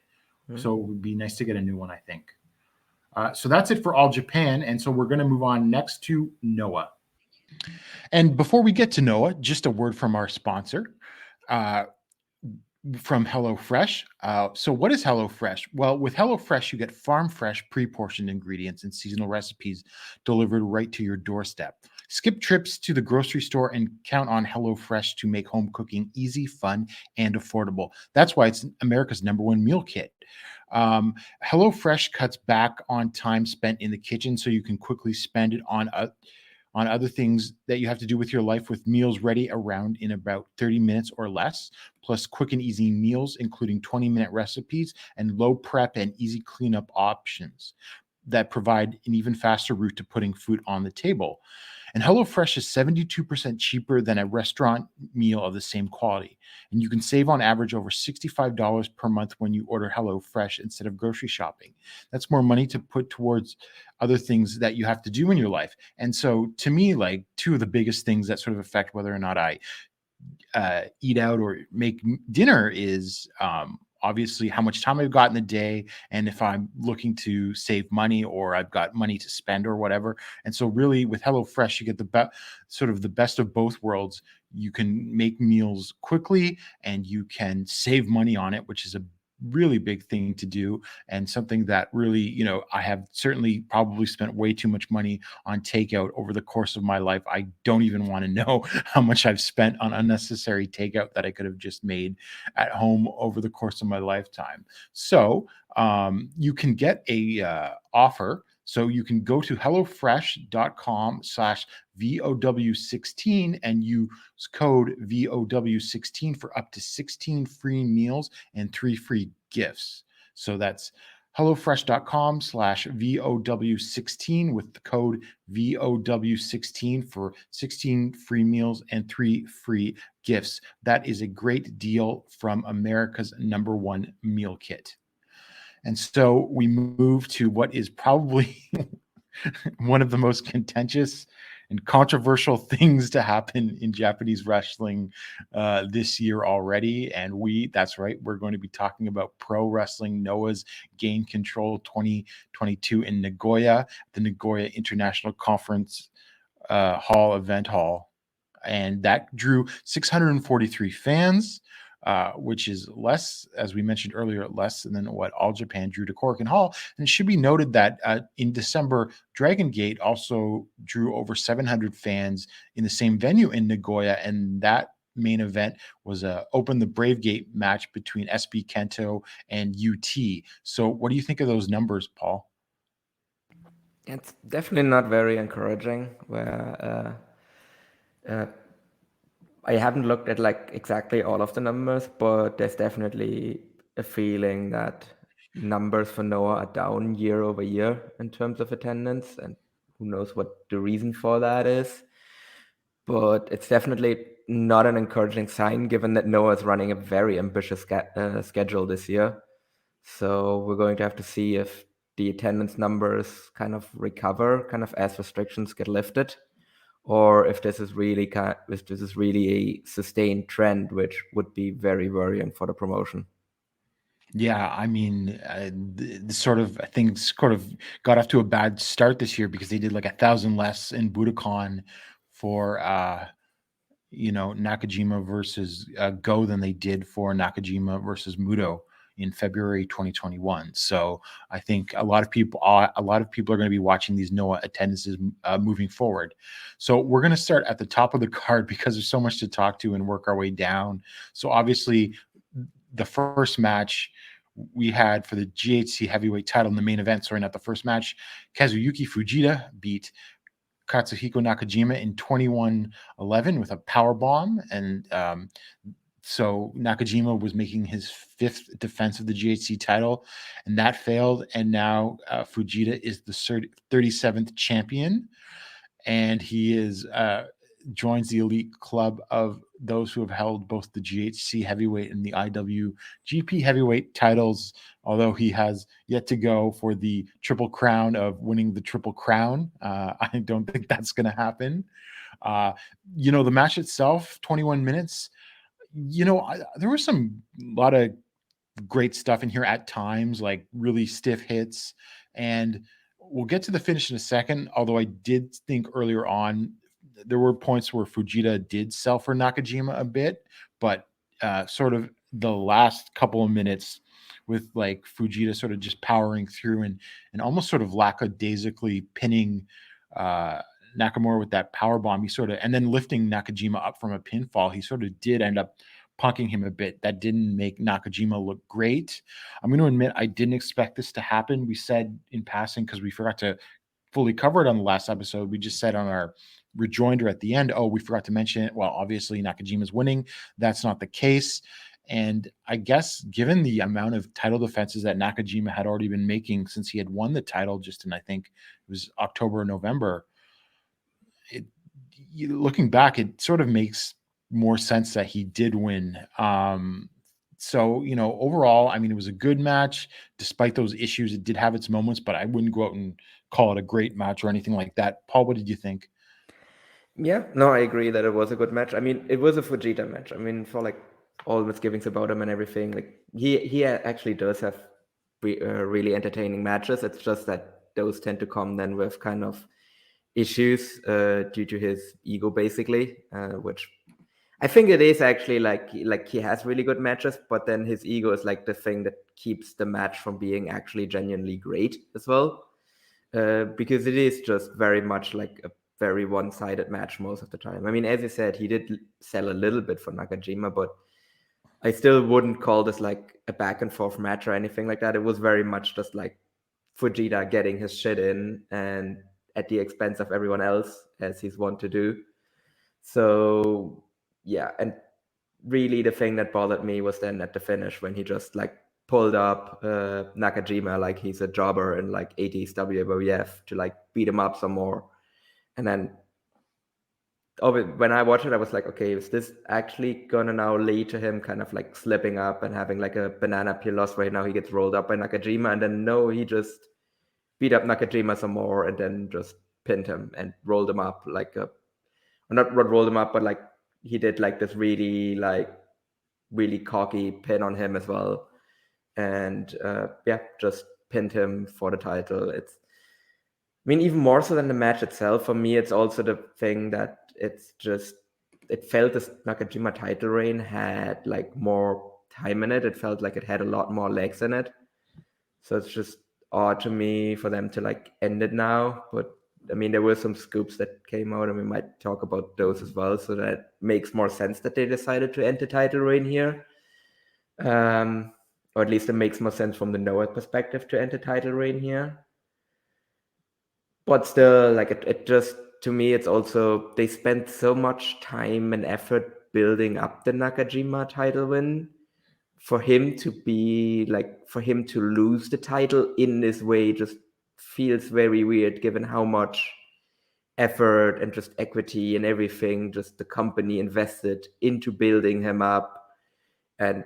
So it would be nice to get a new one, I think. So that's it for All Japan. And so we're going to move on next to Noah. And before we get to Noah, just a word from our sponsor. From HelloFresh. So what is HelloFresh? Well, with HelloFresh, you get farm fresh, pre-portioned ingredients and seasonal recipes delivered right to your doorstep. Skip trips to the grocery store and count on HelloFresh to make home cooking easy, fun, and affordable. That's why it's America's #1 meal kit. HelloFresh cuts back on time spent in the kitchen so you can quickly spend it on other things that you have to do with your life, with meals ready around in about 30 minutes or less, plus quick and easy meals, including 20-minute recipes and low prep and easy cleanup options that provide an even faster route to putting food on the table. And HelloFresh is 72% cheaper than a restaurant meal of the same quality. And you can save on average over $65 per month when you order HelloFresh instead of grocery shopping. That's more money to put towards other things that you have to do in your life. And so to me, like, two of the biggest things that sort of affect whether or not I eat out or make dinner is obviously how much time I've got in the day, and if I'm looking to save money or I've got money to spend or whatever. And so really with HelloFresh, you get the best of both worlds. You can make meals quickly and you can save money on it, which is a really big thing to do, and something that really, I have certainly probably spent way too much money on takeout over the course of my life. I don't even want to know how much I've spent on unnecessary takeout that I could have just made at home over the course of my lifetime. So you can get a offer. So you can go to hellofresh.com/VOW16 and use code VOW16 for up to 16 free meals and 3 free gifts. So that's hellofresh.com/VOW16 with the code VOW16 for 16 free meals and 3 free gifts. That is a great deal from America's #1 meal kit. And so we move to what is probably one of the most contentious and controversial things to happen in Japanese wrestling this year already. And that's right, we're going to be talking about Pro Wrestling Noah's Gain Control 2022 in Nagoya, the Nagoya International Conference Event Hall. And that drew 643 fans. Which is less, as we mentioned earlier, less than what All Japan drew to Korakuen Hall. And it should be noted that in December, Dragon Gate also drew over 700 fans in the same venue in Nagoya, and that main event was a Open the Brave Gate match between SB Kento and UT. So what do you think of those numbers, Paul? It's definitely not very encouraging. Where I haven't looked at like exactly all of the numbers, but there's definitely a feeling that numbers for Noah are down year over year in terms of attendance, and who knows what the reason for that is. But it's definitely not an encouraging sign, given that Noah is running a very ambitious schedule this year. So we're going to have to see if the attendance numbers kind of recover, kind of as restrictions get lifted, or if this is really a sustained trend, which would be very worrying for the promotion. Yeah, I mean, the sort of things sort of got off to a bad start this year because they did like 1,000 less in Budokan for Nakajima versus Go than they did for Nakajima versus Muto in February 2021. So I think a lot of people are going to be watching these Noah attendances moving forward. So we're going to start at the top of the card because there's so much to talk to and work our way down. So obviously, the first match we had for the GHC heavyweight title in the main event, sorry, not the first match, Kazuyuki Fujita beat Katsuhiko Nakajima in 21-11 with a power bomb. And so Nakajima was making his 5th defense of the GHC title, and that failed. And now Fujita is the 37th champion, and he is joins the elite club of those who have held both the GHC heavyweight and the IWGP heavyweight titles, although he has yet to go for the triple crown of winning the triple crown. I don't think that's going to happen. The match itself, 21 minutes, there was a lot of great stuff in here at times, like really stiff hits, and we'll get to the finish in a second, although I did think earlier on there were points where Fujita did sell for Nakajima a bit, but sort of the last couple of minutes with like Fujita sort of just powering through and almost sort of lackadaisically pinning Nakamura with that power bomb. He sort of, and then lifting Nakajima up from a pinfall, he sort of did end up punking him a bit. That didn't make Nakajima look great. I'm going to admit I didn't expect this to happen. We said in passing, because we forgot to fully cover it on the last episode, we just said on our rejoinder at the end, we forgot to mention it. Well, obviously Nakajima's winning. That's not the case. And I guess given the amount of title defenses that Nakajima had already been making since he had won the title just in, I think it was October or November, looking back, it sort of makes more sense that he did win. So, overall, I mean, it was a good match. Despite those issues, it did have its moments, but I wouldn't go out and call it a great match or anything like that. Paul, what did you think? Yeah, no, I agree that it was a good match. I mean, it was a Fujita match. I mean, for like all misgivings about him and everything, like he actually does have really entertaining matches. It's just that those tend to come then with kind of issues due to his ego, basically, which I think it is actually like he has really good matches, but then his ego is like the thing that keeps the match from being actually genuinely great as well, because it is just very much like a very one-sided match most of the time. I mean, as you said, he did sell a little bit for Nakajima, but I still wouldn't call this like a back and forth match or anything like that. It was very much just like Fujita getting his shit in and at the expense of everyone else, as he's wont to do. So yeah, and really the thing that bothered me was then at the finish when he just like pulled up Nakajima like he's a jobber in like 80s WWF to like beat him up some more. And then when I watched it, I was like, okay, is this actually gonna now lead to him kind of like slipping up and having like a banana peel loss right now? He gets rolled up by Nakajima, and then no, he just beat up Nakajima some more and then just pinned him and rolled him up like a, not rolled him up, but like he did like this really cocky pin on him as well. And just pinned him for the title. I mean, even more so than the match itself, for me, it's also the thing that it felt this Nakajima title reign had like more time in it. It felt like it had a lot more legs in it. So it's just odd to me for them to like end it now. But I mean, there were some scoops that came out and we might talk about those as well. So that makes more sense that they decided to end the title reign here. Or at least it makes more sense from the Noah perspective to end the title reign here. But still, like it just, to me, it's also, they spent so much time and effort building up the Nakajima title win. For him to lose the title in this way just feels very weird, given how much effort and just equity and everything just the company invested into building him up. And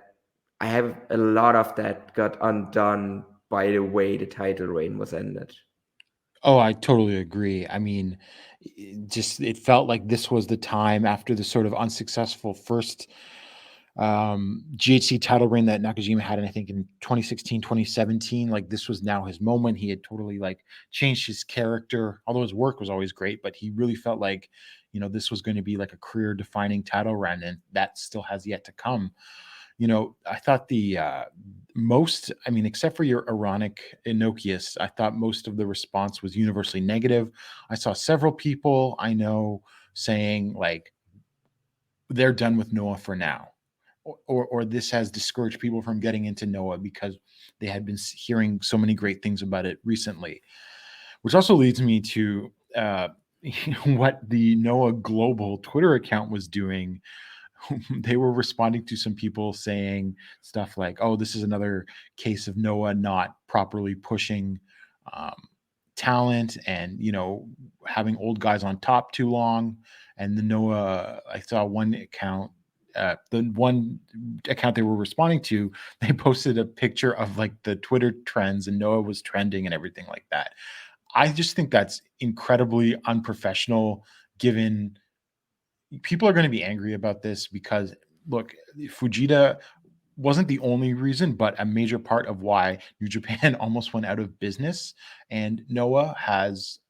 I have a lot of that got undone by the way the title reign was ended. Oh, I totally agree. I mean, it felt like this was the time after the sort of unsuccessful first GHC title reign that Nakajima had, and I think in 2016, 2017, like this was now his moment. He had totally like changed his character, although his work was always great, but he really felt like, this was going to be like a career defining title run, and that still has yet to come. I thought except for your ironic Inokius, I thought most of the response was universally negative. I saw several people I know saying like they're done with Noah for now, or this has discouraged people from getting into Noah because they had been hearing so many great things about it recently, which also leads me to what the Noah Global Twitter account was doing. They were responding to some people saying stuff like, oh, this is another case of Noah not properly pushing talent and, having old guys on top too long. And the Noah, I saw one account, the one account they were responding to, they posted a picture of like the Twitter trends and Noah was trending and everything like that. I just think that's incredibly unprofessional, given people are going to be angry about this because, look, Fujita wasn't the only reason, but a major part of why New Japan almost went out of business. And Noah has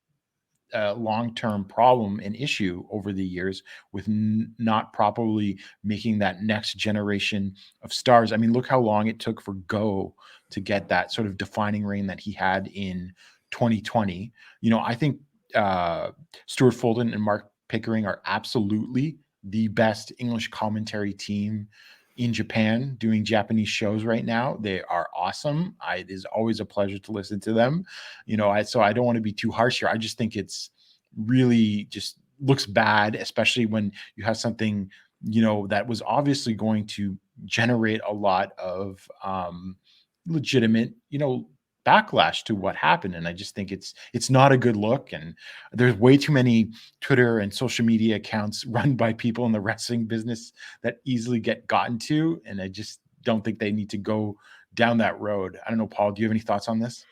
a long-term problem and issue over the years with not properly making that next generation of stars. I mean, look how long it took for Go to get that sort of defining reign that he had in 2020. I think Stuart Fulton and Mark Pickering are absolutely the best English commentary team in Japan doing Japanese shows right now. They are awesome. It is always a pleasure to listen to them. So I don't want to be too harsh here. I just think it's really just looks bad, especially when you have something, that was obviously going to generate a lot of legitimate, backlash to what happened. And I just think it's not a good look. And there's way too many Twitter and social media accounts run by people in the wrestling business that easily get gotten to. And I just don't think they need to go down that road. I don't know, Paul, do you have any thoughts on this?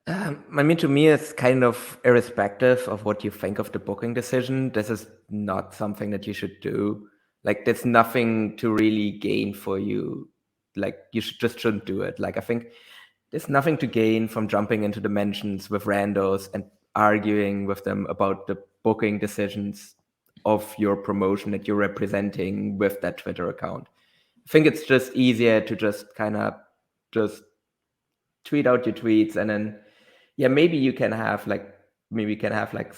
I mean, to me, it's kind of irrespective of what you think of the booking decision. This is not something that you should do. Like, there's nothing to really gain for you. Like, you shouldn't do it. Like, I think there's nothing to gain from jumping into the mentions with randos and arguing with them about the booking decisions of your promotion that you're representing with that Twitter account. I think it's just easier to just kind of just tweet out your tweets, and then maybe you can have like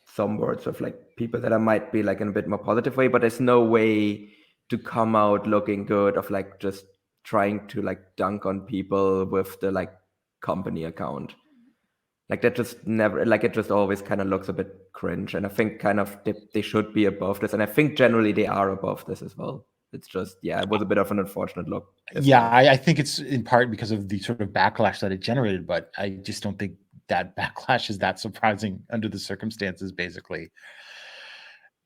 some words of like people that might be like in a bit more positive way, but there's no way to come out looking good of like just trying to like dunk on people with the like company account. Like that just never, like it just always kind of looks a bit cringe. And I think kind of they should be above this. And I think generally they are above this as well. It's just, it was a bit of an unfortunate look. I think it's in part because of the sort of backlash that it generated, but I just don't think that backlash is that surprising under the circumstances, basically.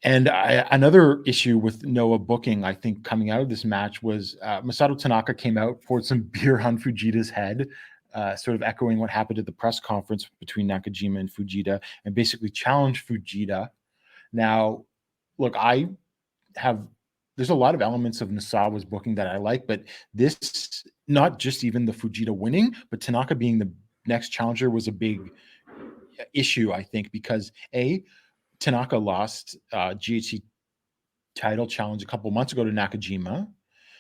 And another issue with Noah booking, I think, coming out of this match was Masado Tanaka came out, poured some beer on Fujita's head, sort of echoing what happened at the press conference between Nakajima and Fujita, and basically challenged Fujita. Now, look, there's a lot of elements of Nasawa's booking that I like, but this, not just even the Fujita winning, but Tanaka being the next challenger was a big issue, I think, because Tanaka lost GHC title challenge a couple months ago to Nakajima,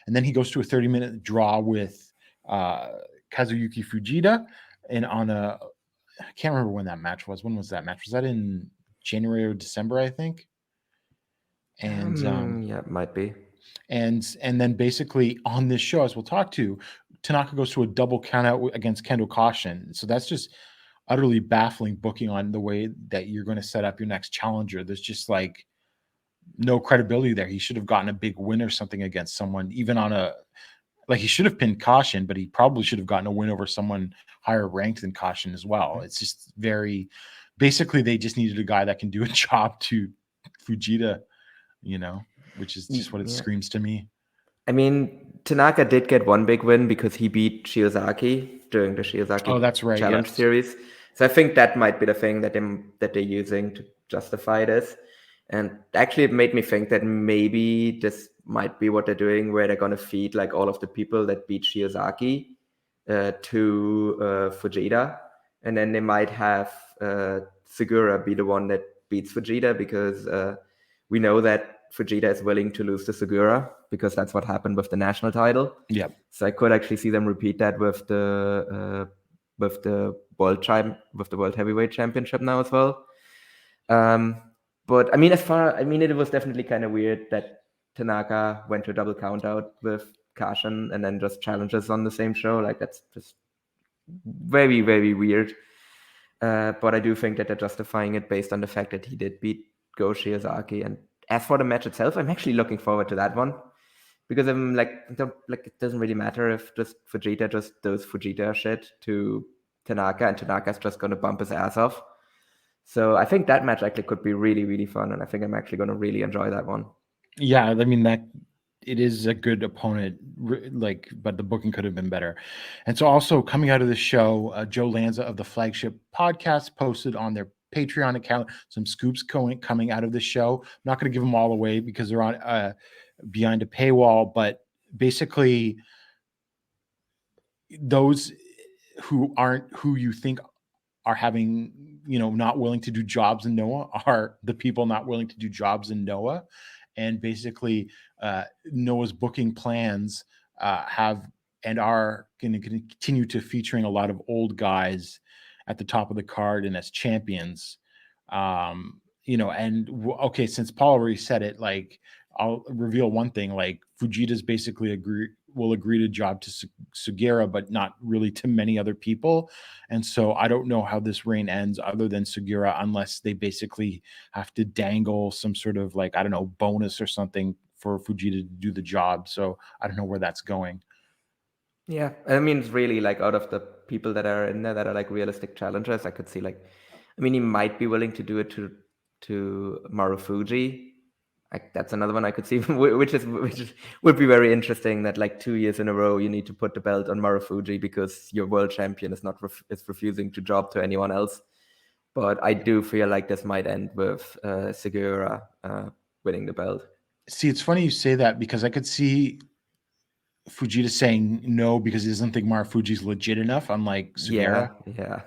and then he goes to a 30-minute draw with Kazuyuki Fujita, and I can't remember when that match was. When was that match? Was that in January or December, I think? And yeah, it might be. And then basically on this show, as we'll talk to, Tanaka goes to a double countout against Kendo Kashin. So that's just utterly baffling booking on the way that you're going to set up your next challenger. There's just like no credibility there. He should have gotten a big win or something against someone, even on he should have pinned Kashin, but he probably should have gotten a win over someone higher ranked than Kashin as well. It's just basically they just needed a guy that can do a job to Fujita, which is just what it screams to me. I mean, Tanaka did get one big win because he beat Shiozaki during the Shiozaki Challenge Series. So I think that might be the thing that they're using to justify this. And actually, it made me think that maybe this might be what they're doing, where they're going to feed like all of the people that beat Shiozaki to Fujita. And then they might have Segura be the one that beats Fujita, because we know that Fujita is willing to lose to Segura, because that's what happened with the national title. Yeah. So I could actually see them repeat that with the World Heavyweight Championship now as well. But I mean, it was definitely kind of weird that Tanaka went to a double count out with Kashin and then just challenges on the same show. Like, that's just very, very weird. But I do think that they're justifying it based on the fact that he did beat Go Shiozaki. And as for the match itself, I'm actually looking forward to that one, because I'm it doesn't really matter if just Fujita just does Fujita shit to Tanaka, and Tanaka's just going to bump his ass off. So I think that match actually could be really, really fun, and I think I'm actually going to really enjoy that one. Yeah, I mean, that it is a good opponent, but the booking could have been better. And so also coming out of the show, Joe Lanza of the Flagship Podcast posted on their Patreon account some scoops coming out of the show. I'm not going to give them all away because they're on behind a paywall, but basically those who you think are having, not willing to do jobs in Noah are the people not willing to do jobs in Noah. And basically Noah's booking plans have and are going to continue to featuring a lot of old guys at the top of the card and as champions. Since Paul already said it, like, I'll reveal one thing, like Fujita's basically will agree to job to Sugiura, but not really to many other people. And so I don't know how this reign ends other than Sugiura, unless they basically have to dangle some sort of bonus or something for Fujita to do the job. So I don't know where that's going. Yeah, I mean, it's really like out of the people that are in there that are like realistic challengers, I could see he might be willing to do it to Marufuji. That's another one I could see, which would be very interesting. That 2 years in a row you need to put the belt on Marufuji because your world champion is refusing to job to anyone else. But I do feel like this might end with Segura winning the belt. See, it's funny you say that, because I could see Fujita saying no because he doesn't think Marufuji's legit enough, unlike Sugiura. Yeah.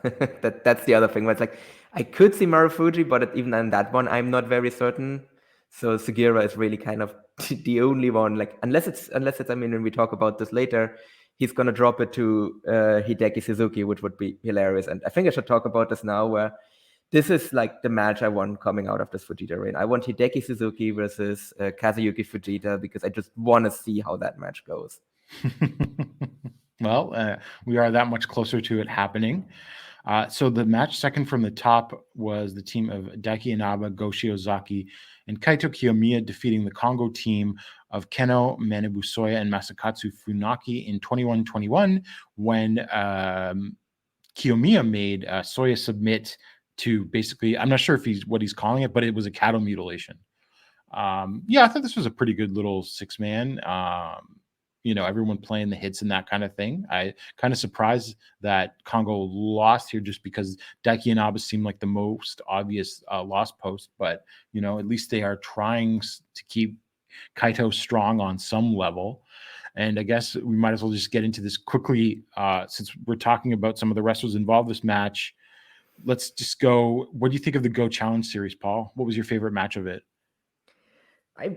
That's the other thing. Where it's I could see Marufuji, but even in that one, I'm not very certain. So Sugiura is really kind of the only one. Unless it's when we talk about this later, he's gonna drop it to Hideki Suzuki, which would be hilarious. And I think I should talk about this now, where this is the match I want coming out of this Fujita reign. I want Hideki Suzuki versus Kazuyuki Fujita, because I just want to see how that match goes. Well, we are that much closer to it happening. So the match second from the top was the team of Daiki Inaba, Go Shiozaki, and Kaito Kiyomiya defeating the Congo team of Keno, Manabu Soya, and Masakatsu Funaki in 21-21, when Kiyomiya made Soya submit to basically, I'm not sure if what he's calling it, but it was a cattle mutilation. I thought this was a pretty good little 6-man. everyone playing the hits and that kind of thing. I kind of surprised that Congo lost here just because Daiki and Inaba seemed like the most obvious lost post, but at least they are trying to keep Kaito strong on some level. And I guess we might as well just get into this quickly since we're talking about some of the wrestlers involved in this match. Let's just go. What do you think of the Go Challenge series, Paul? What was your favorite match of it?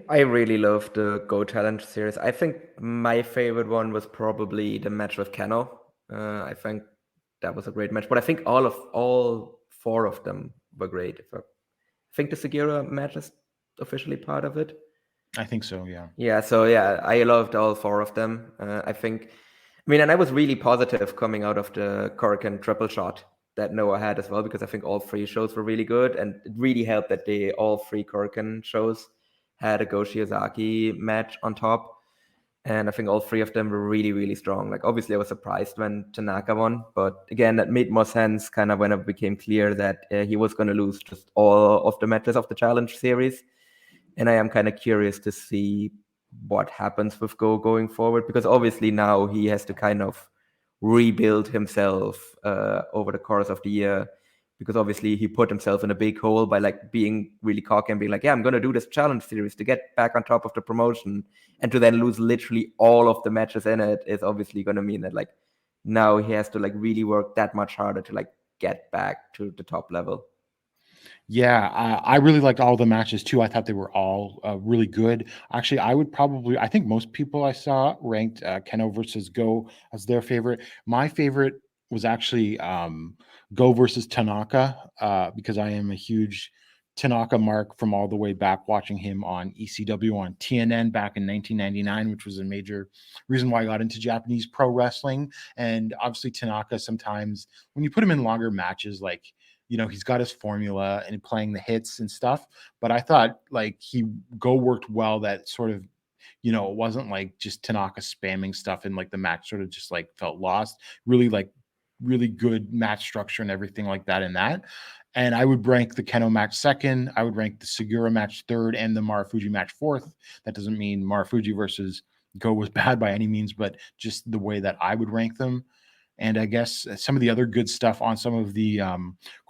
I really love the Go Challenge series. I think my favorite one was probably the match with Keno. I think that was a great match, but I think all four of them were great. I think the Segura match is officially part of it. I think so, yeah. Yeah, so yeah, I loved all four of them. And I was really positive coming out of the Korakuen triple shot that Noah had as well, because I think all three shows were really good, and it really helped that all three Korakuen shows had a Go Shiozaki match on top. And I think all three of them were really, really strong. Like, obviously, I was surprised when Tanaka won, but again, that made more sense kind of when it became clear that he was going to lose just all of the matches of the Challenge series. And I am kind of curious to see what happens with Go going forward, because obviously now he has to kind of rebuild himself over the course of the year, because obviously he put himself in a big hole by like being really cocky and being like, yeah, I'm going to do this Challenge series to get back on top of the promotion, and to then lose literally all of the matches in it is obviously going to mean that like now he has to like really work that much harder to like get back to the top level. Yeah, I really liked all the matches too. I thought they were all really good. Actually, I think most people I saw ranked Keno versus Go as their favorite. My favorite was actually Go versus Tanaka because I am a huge Tanaka mark from all the way back watching him on ECW on TNN back in 1999, which was a major reason why I got into Japanese pro wrestling. And obviously Tanaka, sometimes when you put him in longer matches, like, he's got his formula and playing the hits and stuff. But I thought like Go worked well, that sort of, it wasn't like just Tanaka spamming stuff and like the match sort of just like felt lost. Really good match structure and everything like that in that. And I would rank the Keno match second. I would rank the Segura match third and the Marufuji match fourth. That doesn't mean Marufuji versus Go was bad by any means, but just the way that I would rank them. And I guess some of the other good stuff on some of the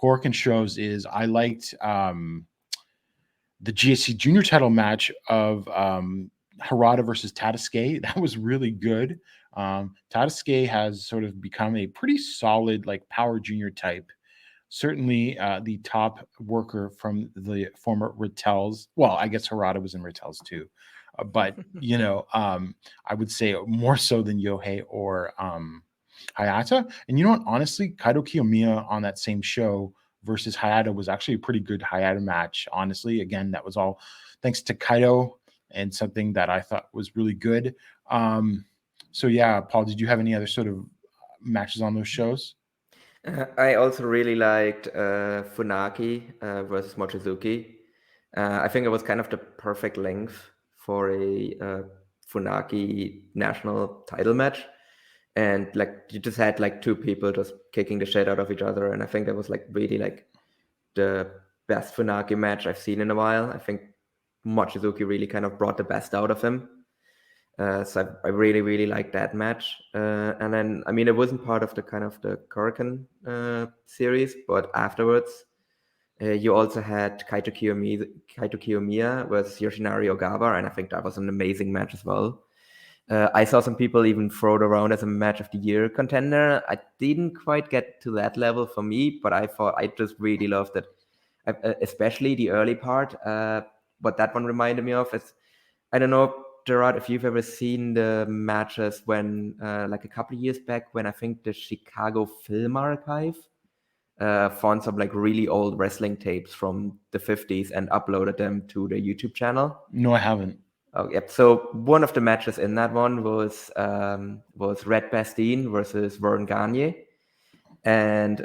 Korakuen shows is I liked the GHC junior title match of Harada versus Tatusuke. That was really good. Tatusuke has sort of become a pretty solid like power junior type. Certainly the top worker from the former Rattels. Well, I guess Harada was in Rattels too. But, I would say more so than Yohei or Hayata. And honestly, Kaito Kiyomiya on that same show versus Hayata was actually a pretty good Hayata match. Honestly, again, that was all thanks to Kaito and something that I thought was really good. So yeah, Paul, did you have any other sort of matches on those shows? I also really liked Funaki versus Mochizuki. I think it was kind of the perfect length for a Funaki national title match. And like you just had like two people just kicking the shit out of each other. And I think that was like really like the best Funaki match I've seen in a while. I think Mochizuki really kind of brought the best out of him. So I really, really liked that match. And then, it wasn't part of the kind of the Korakuen series, but afterwards, you also had Kaito Kiyomiya versus Yoshinari Ogawa, and I think that was an amazing match as well. I saw some people even throw it around as a match of the year contender. I didn't quite get to that level for me, but I thought I just really loved it, especially the early part. What that one reminded me of is, I don't know, Gerard, if you've ever seen the matches when, like a couple of years back, when I think the Chicago Film Archive found some like really old wrestling tapes from the 50s and uploaded them to the YouTube channel. No, I haven't. Oh, yep. So one of the matches in that one was Red Bastine versus Warren Garnier, and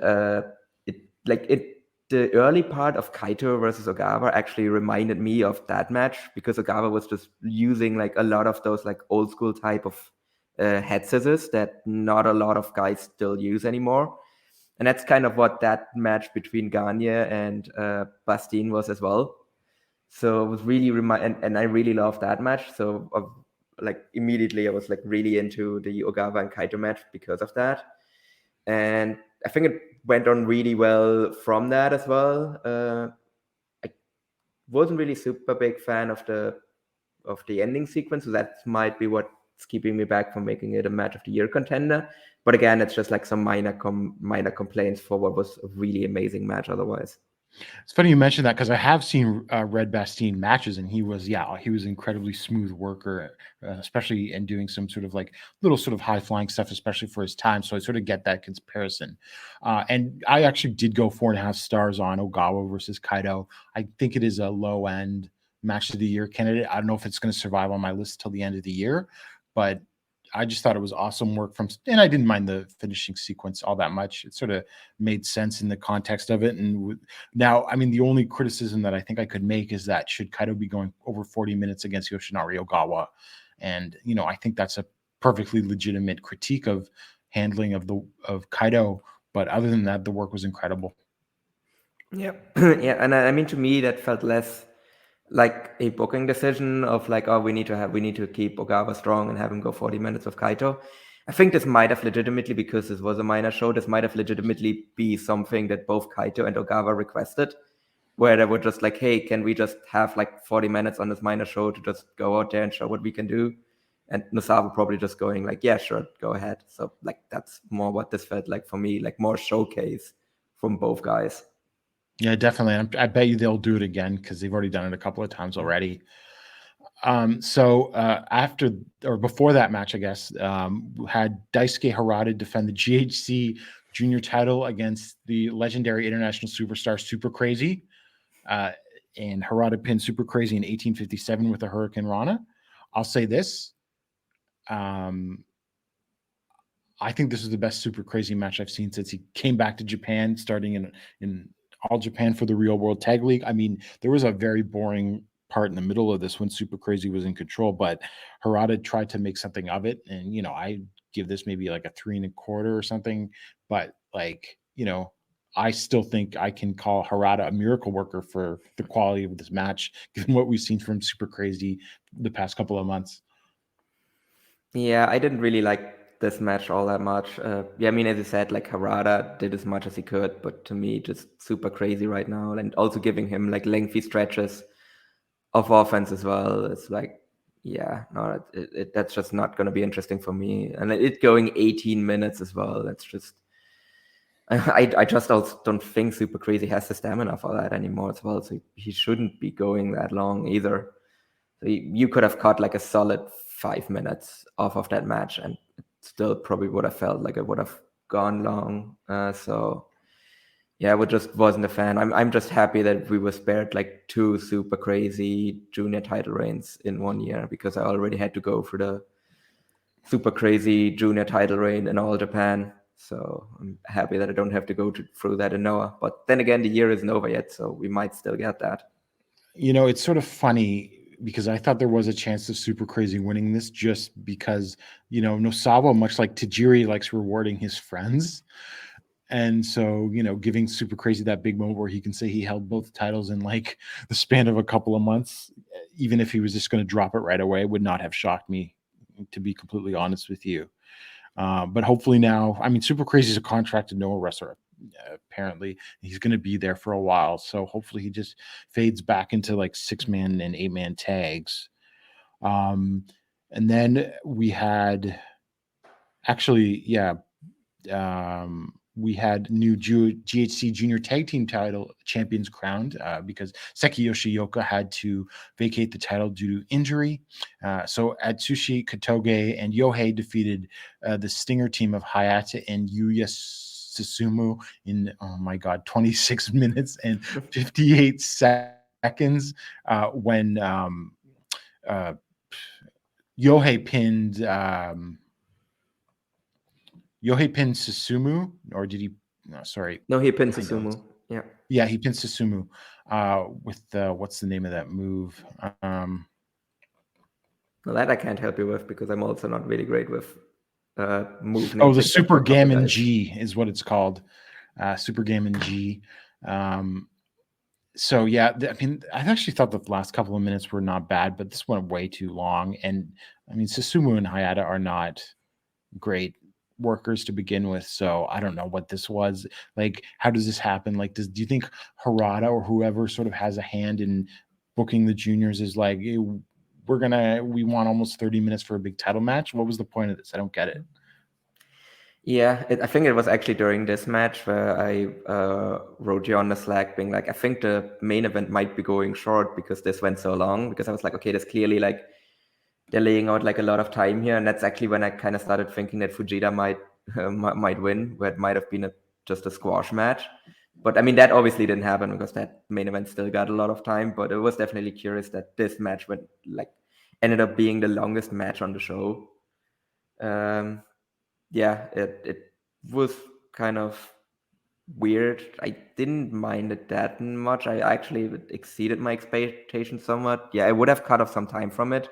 the early part of Kaito versus Ogawa actually reminded me of that match, because Ogawa was just using like a lot of those like old school type of head scissors that not a lot of guys still use anymore, and that's kind of what that match between Garnier and Bastine was as well. So it was really and I really loved that match. So like immediately I was like really into the Ogawa and Kaito match because of that. And I think it went on really well from that as well. I wasn't really super big fan of the ending sequence, so that might be what's keeping me back from making it a match of the year contender. But again, it's just like some minor complaints for what was a really amazing match otherwise. It's funny you mentioned that because I have seen Red Bastine matches, and he was incredibly smooth worker, especially in doing some sort of like little sort of high flying stuff, especially for his time. So I sort of get that comparison. And I actually did go 4.5 stars on Ogawa versus Kaito. I think it is a low end match of the year candidate. I don't know if it's going to survive on my list till the end of the year, but I just thought it was awesome work and I didn't mind the finishing sequence all that much. It sort of made sense in the context of it. And now, I mean, the only criticism that I think I could make is that should Kaito be going over 40 minutes against Yoshinari Ogawa? And, I think that's a perfectly legitimate critique of handling of Kaito. But other than that, the work was incredible. Yeah. Yeah. And I mean, to me, that felt less like a booking decision of like, oh, we need to keep Ogawa strong and have him go 40 minutes with Kaito. I think this might have legitimately, because this was a minor show, this might have legitimately be something that both Kaito and Ogawa requested, where they were just like, hey, can we just have like 40 minutes on this minor show to just go out there and show what we can do? And Nosawa probably just going like, yeah, sure, go ahead. So like, that's more what this felt like for me, like more showcase from both guys. Yeah, definitely. I bet you they'll do it again because they've already done it a couple of times already. So after or before that match, I guess, had Daisuke Harada defend the GHC junior title against the legendary international superstar Super Crazy. And Harada pinned Super Crazy in 1857 with a Hurricane Rana. I'll say this. I think this is the best Super Crazy match I've seen since he came back to Japan, starting in All Japan for the Real World Tag League. I mean, there was a very boring part in the middle of this when Super Crazy was in control, but Harada tried to make something of it. And, I give this maybe like a 3.25 or something, but like, I still think I can call Harada a miracle worker for the quality of this match, given what we've seen from Super Crazy the past couple of months. Yeah, I didn't really like this match all that much. Yeah, I mean, as you said, like Harada did as much as he could, but to me, just Super Crazy right now, and also giving him like lengthy stretches of offense as well. It's like, yeah, no, that's just not going to be interesting for me. And it going 18 minutes as well. That's just, I just also don't think Super Crazy has the stamina for that anymore as well. So he shouldn't be going that long either. So you could have cut like a solid 5 minutes off of that match, and it still probably would have felt like it would have gone long. So yeah, I just wasn't a fan. I'm just happy that we were spared like 2 Super Crazy junior title reigns in 1 year, because I already had to go through the Super Crazy junior title reign in All Japan. So I'm happy that I don't have to go through that in Noah. But then again, the year isn't over yet, so we might still get that. It's sort of funny because I thought there was a chance of Super Crazy winning this, just because, Nosawa, much like Tajiri, likes rewarding his friends. And so, giving Super Crazy that big moment where he can say he held both titles in like the span of a couple of months, even if he was just going to drop it right away, would not have shocked me, to be completely honest with you. But hopefully now, I mean, Super Crazy is a contracted Noah wrestler. Apparently he's going to be there for a while, so hopefully he just fades back into like 6-man and 8-man tags. And then we had we had new GHC junior tag team title champions crowned because Seki Yoshioka had to vacate the title due to injury. So Atsushi Katoge and Yohei defeated the Stinger team of Hayata and Yuya Susumu in 26 minutes and 58 seconds when Yohei pinned Susumu, or did he? No, sorry. No, he pinned Susumu. Yeah, he pinned Susumu with what's the name of that move? Well, that I can't help you with, because I'm also not really great with move names. Oh, the Super Gammon G is what it's called. Super Gammon G. So yeah, I mean, I actually thought the last couple of minutes were not bad, but this went way too long. And I mean, Susumu and Hayata are not great workers to begin with, so I don't know what this was. Like, how does this happen? Like, do you think Harada or whoever sort of has a hand in booking the juniors is like, hey, we want almost 30 minutes for a big title match? What was the point of this? I don't get it. Yeah, I think it was actually during this match where I wrote you on the Slack being like, I think the main event might be going short because this went so long. Because I was like, okay, there's clearly like they're laying out like a lot of time here, and that's actually when I kind of started thinking that Fujita might win, where it might have been just a squash match. But I mean, that obviously didn't happen because that main event still got a lot of time. But it was definitely curious that this match ended up being the longest match on the show. Yeah, it was kind of weird. I didn't mind it that much. I actually exceeded my expectations somewhat. Yeah, I would have cut off some time from it.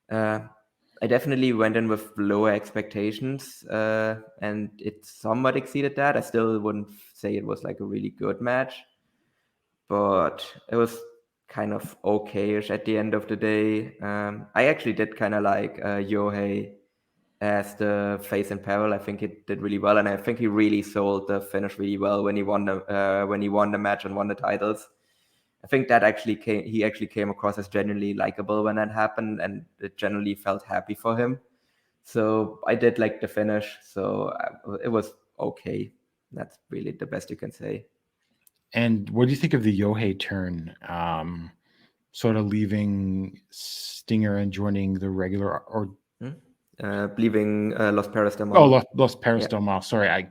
I definitely went in with lower expectations, and it somewhat exceeded that. I still wouldn't say it was like a really good match, but it was kind of okay-ish at the end of the day. I actually did kind of like Yohei as the face in peril. I think he did really well, and I think he really sold the finish really well when he won the match and won the titles. I think that he actually came across as genuinely likable when that happened, and it generally felt happy for him. So I did like the finish, so it was okay. That's really the best you can say. And what do you think of the Yohei turn? Sort of leaving Stinger and joining the regular, or leaving Los Perros del Mal. Oh, Los Perros del Mal. Sorry,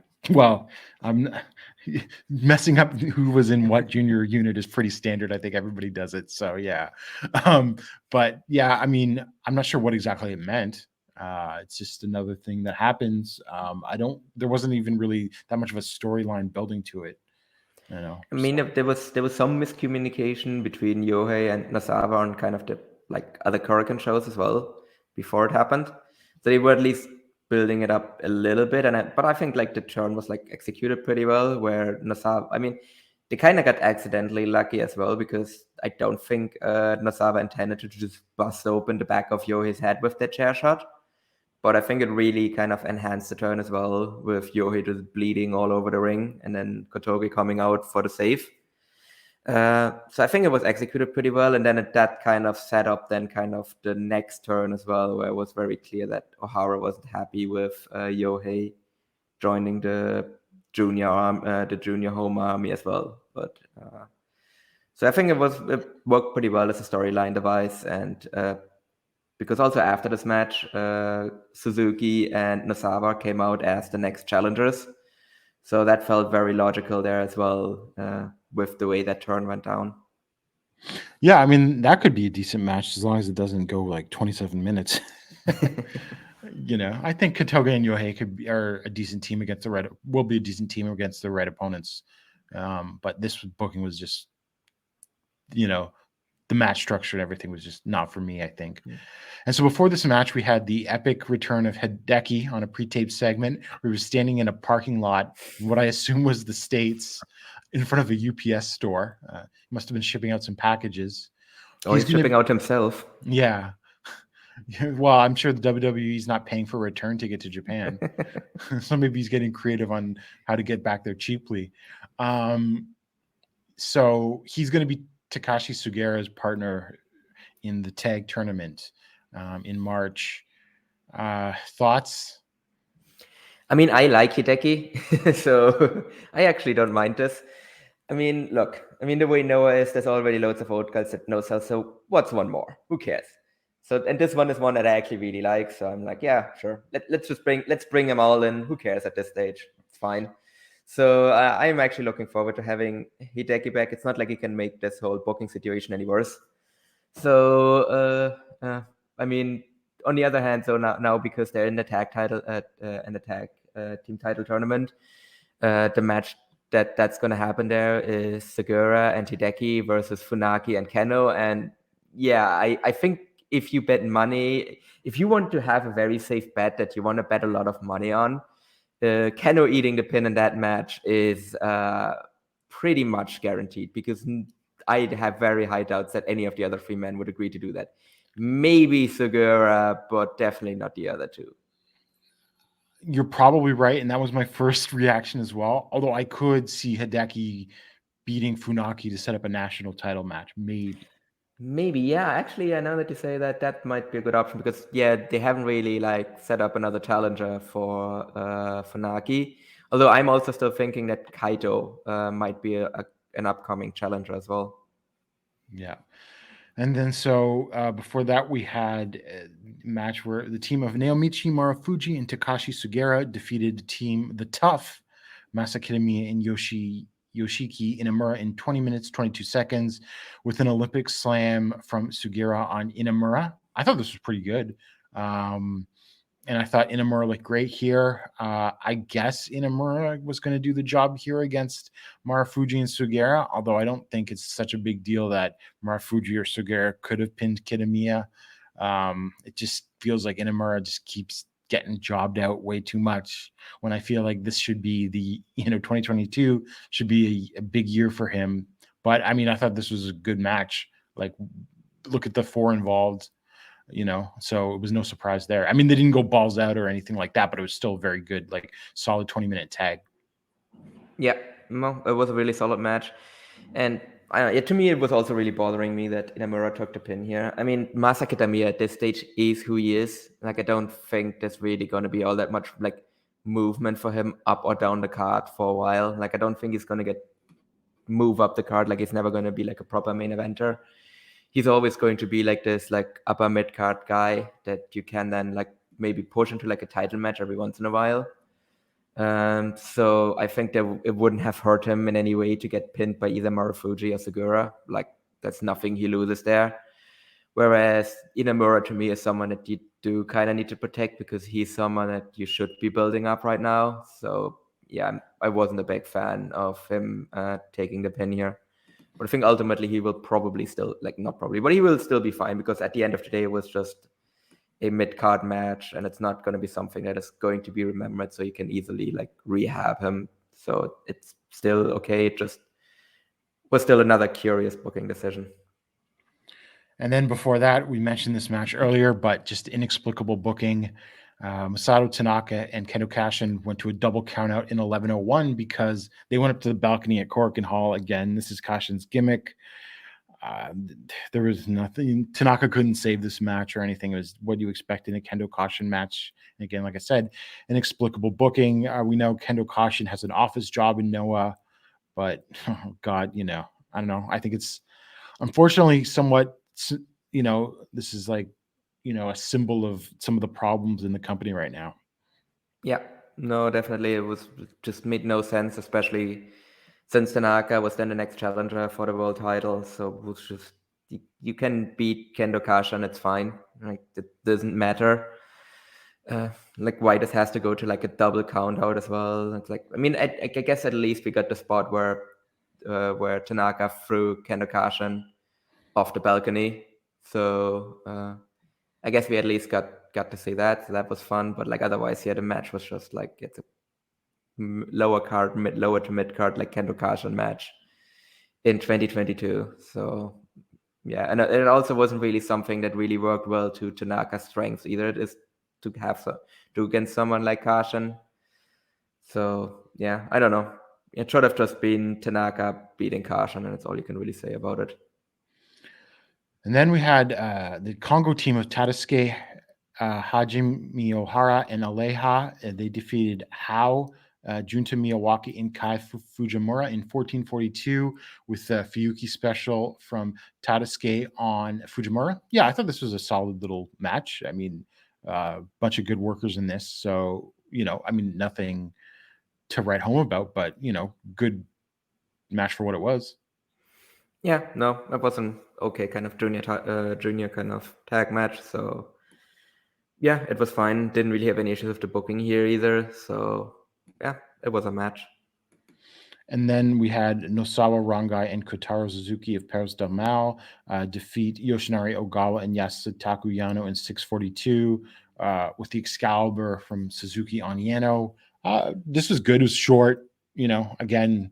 I'm messing up who was in what junior unit is pretty standard. I think everybody does it. So yeah, but yeah, I mean, I'm not sure what exactly it meant. It's just another thing that happens. There wasn't even really that much of a storyline building to it. You know, I mean, there was some miscommunication between Yohei and Nasawa on kind of the like other Korakuen shows as well before it happened. So they were at least building it up a little bit, but I think like the turn was like executed pretty well. Where Nasawa, I mean, they kind of got accidentally lucky as well because I don't think Nasawa intended to just bust open the back of Yohei's head with that chair shot. But I think it really kind of enhanced the turn as well, with Yohei just bleeding all over the ring and then Kotoge coming out for the save. So I think it was executed pretty well. And then that kind of set up then kind of the next turn as well, where it was very clear that Ohara wasn't happy with Yohei joining the junior home army as well. But so I think it worked pretty well as a storyline device. And because also after this match, Suzuki and Nasawa came out as the next challengers. So that felt very logical there as well, with the way that turn went down. Yeah, I mean, that could be a decent match as long as it doesn't go like 27 minutes. You know, I think Kotoge and Yohei are a decent team against will be a decent team against the right opponents. But this booking was just, you know, the match structure and everything was just not for me, I think. Yeah. And so before this match, we had the epic return of Hideki on a pre-taped segment where he was standing in a parking lot, what I assume was the States, in front of a UPS store. He must have been shipping out some packages. Oh, he's shipping out himself. Yeah. Well, I'm sure the WWE's not paying for a return ticket to Japan. So maybe he's getting creative on how to get back there cheaply. So he's going to be Takashi Sugera's partner in the tag tournament in March. Thoughts? I mean, I like Hideki, so I actually don't mind this. I mean, look, the way Noah is, there's already loads of old guys that know sell, so what's one more? Who cares? So, and this one is one that I actually really like, so I'm like, yeah, sure. Let's bring them all in. Who cares at this stage? It's fine. So I'm actually looking forward to having Hideki back. It's not like he can make this whole booking situation any worse. So, I mean, on the other hand, so now because they're in the tag title in the tag team title tournament, the match that's going to happen there is Segura and Hideki versus Funaki and Keno. And yeah, I think if you bet money, if you want to have a very safe bet that you want to bet a lot of money on, Keno eating the pin in that match is pretty much guaranteed, because I have very high doubts that any of the other 3 men would agree to do that. Maybe Segura, but definitely not the other 2. You're probably right, and that was my first reaction as well. Although I could see Hideki beating Funaki to set up a national title match, maybe. Maybe, yeah. Actually, I know that you say that that might be a good option because they haven't really like set up another challenger for Funaki. Although I'm also still thinking that Kaito might be an upcoming challenger as well. Yeah. And then before that, we had a match where the team of Naomichi Marufuji and Takashi Sugera defeated the tough Masakitamiya and Yoshiki Inamura in 20 minutes, 22 seconds with an Olympic slam from Sugera on Inamura. I thought this was pretty good. And I thought Inamura looked great here. I guess Inamura was going to do the job here against Marufuji and Sugera, although I don't think it's such a big deal that Marufuji or Sugera could have pinned Kitamiya. It just feels like Inamura just keeps getting jobbed out way too much when I feel like this should be 2022 should be a big year for him. But I mean, I thought this was a good match. Like, look at the 4 involved. So it was no surprise there. I mean, they didn't go balls out or anything like that, but it was still very good, like solid 20-minute tag. Yeah, no, it was a really solid match. And to me, it was also really bothering me that Inamura took the pin here. I mean, Masa Kitamiya at this stage is who he is. Like, I don't think there's really going to be all that much like movement for him up or down the card for a while. Like, I don't think he's going to move up the card. Like, he's never going to be like a proper main eventer. He's always going to be like this like upper mid card guy that you can then like maybe push into like a title match every once in a while. So I think that it wouldn't have hurt him in any way to get pinned by either Marufuji or Segura. Like, that's nothing he loses there. Whereas Inamura to me is someone that you do kind of need to protect because he's someone that you should be building up right now. So yeah, I wasn't a big fan of him taking the pin here. But I think ultimately he will probably still, like, not probably, but he will still be fine because at the end of the day, it was just a mid-card match and it's not going to be something that is going to be remembered. So you can easily, like, rehab him. So it's still okay. It just was still another curious booking decision. And then before that, we mentioned this match earlier, but just inexplicable booking. Masado Tanaka and Kento Kashin went to a double countout in 11:01 because they went up to the balcony at Korakuen Hall. Again, this is Kashin's gimmick. There was nothing. Tanaka couldn't save this match or anything. It was what you expect in a Kendo Kashin match. And again, like I said, inexplicable booking. We know Kendo Kashin has an office job in Noah, but oh God, I don't know. I think it's unfortunately somewhat, this is like, a symbol of some of the problems in the company right now. Yeah, no, definitely. It just made no sense, especially since Tanaka was then the next challenger for the world title. So it was just, you can beat Kendo Kashin, it's fine. Like, it doesn't matter. Like, why this has to go to like a double count out as well. It's like, I mean, I guess at least we got the spot where Tanaka threw Kendo Kashin off the balcony. So I guess we at least got to see that. So that was fun. But like, otherwise, yeah, the match was just like, it's a lower to mid card, like Kendo Kashin match in 2022. So yeah, and it also wasn't really something that really worked well to Tanaka's strengths either. It is to have to against someone like Kashin. So yeah, I don't know. It should have just been Tanaka beating Kashin, and that's all you can really say about it. And then we had the Congo team of Tatusuke, Hajime Miyahara, and Aleha. And they defeated Hao, Junta Miyawaki, and Kai Fujimura in 14:42 with a Fuyuki special from Tatusuke on Fujimura. Yeah, I thought this was a solid little match. I mean, a bunch of good workers in this. So, I mean, nothing to write home about, but, good match for what it was. Yeah, no, that was an okay kind of junior kind of tag match. So yeah, it was fine. Didn't really have any issues with the booking here either. So yeah, it was a match. And then we had Nosawa Rangai and Kotaro Suzuki of Paris Del Mal defeat Yoshinari Ogawa and Yasutaku Yano in 6:42 with the Excalibur from Suzuki on Yano. This was good. It was short. Again,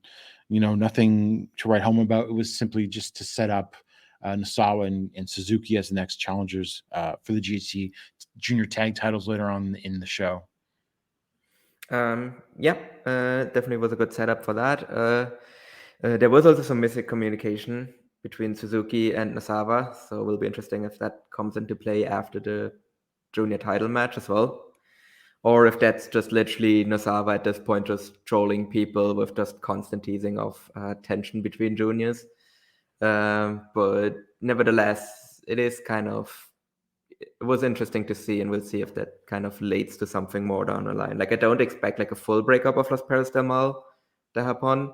nothing to write home about. It was simply just to set up Nosawa and Suzuki as the next challengers for the GHC junior tag titles later on in the show. Definitely was a good setup for that. There was also some miscommunication between Suzuki and Nosawa, so it will be interesting if that comes into play after the junior title match as well. Or if that's just literally Nosawa at this point just trolling people with just constant teasing of tension between juniors. But nevertheless, it was interesting to see, and we'll see if that kind of leads to something more down the line. Like, I don't expect like a full breakup of Los Perros del Mal to happen,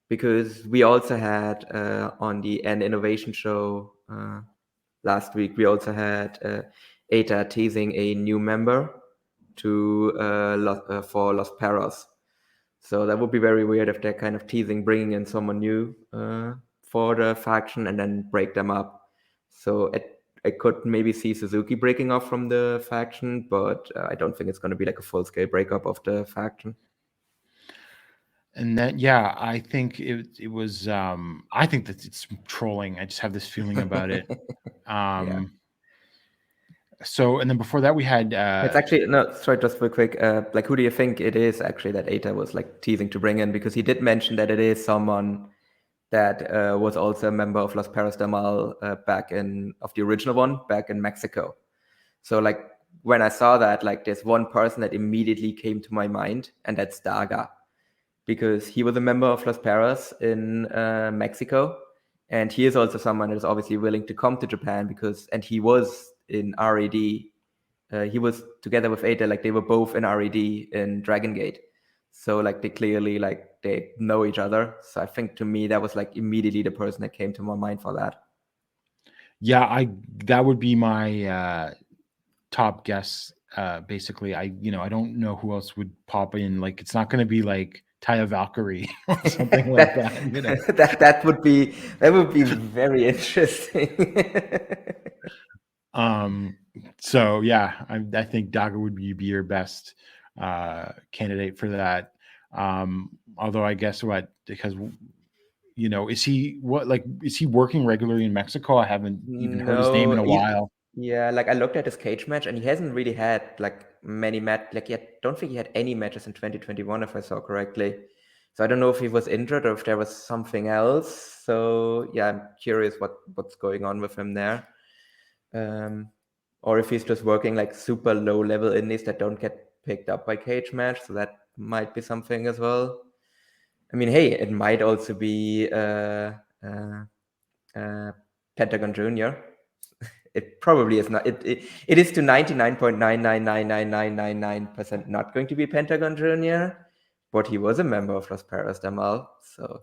because we also had on the N Innovation show last week, we also had Eita teasing a new member for Los Perros. So that would be very weird if they're kind of teasing bringing in someone new for the faction and then break them up. So I could maybe see Suzuki breaking off from the faction, but I don't think it's going to be like a full-scale breakup of the faction. And then, I think it was. I think that it's trolling. I just have this feeling about it. So, and then before that, we had. It's actually sorry, just real quick. Like, who do you think it is actually that Eita was like teasing to bring in? Because he did mention that it is someone that was also a member of Los Perros del Mal of the original one back in Mexico. So like when I saw that, like there's one person that immediately came to my mind, and that's Daga, because he was a member of Los Perros in Mexico, and he is also someone that is obviously willing to come to Japan and he was in RED. He was together with Eita, like they were both in RED in Dragon Gate. So like they clearly they know each other. So I think to me that was like immediately the person that came to my mind for that. Yeah, that would be my top guess. Basically, I don't know who else would pop in. Like, it's not going to be like Taya Valkyrie or something like that. that would be very interesting. So yeah, I think Daga would be your best candidate for that. Although I guess because is he working regularly in Mexico? I haven't even heard his name in a while. Yeah, like I looked at his cage match, and he hasn't really had like many don't think he had any matches in 2021, if I saw correctly. So I don't know if he was injured or if there was something else. So yeah, I'm curious what's going on with him there. Or if he's just working like super low level indies that don't get picked up by cage match. So that might be something as well. I mean, hey, it might also be Pentagon Junior. It probably is not. It is to 99.9999999% not going to be Pentagon Junior, but he was a member of Los Perros del Mal, so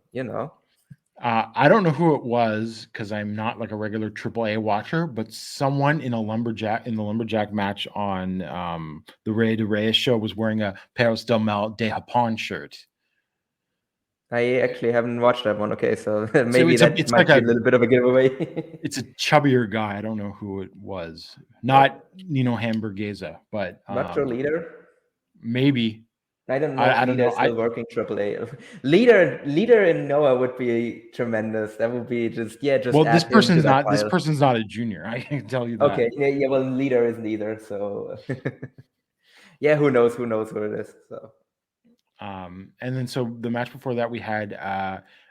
I don't know who it was because I'm not like a regular AAA watcher, but someone in the lumberjack match on the Rey de Reyes show was wearing a Perros del Mal de Japón shirt. I actually haven't watched that one. Okay, so maybe that might be a little bit of a giveaway. It's a chubbier guy. I don't know who it was. Not Nino Hamburguesa, but Macho Leader. Maybe. I don't know. I don't know. Still working AAA. Leader in Noah would be tremendous. That would be just. Well, this person's not. This person's not a junior. I can tell you that. Okay. Yeah. Well, Leader isn't either. So. Yeah. Who knows? Who knows who it is? So. And then so the match before that we had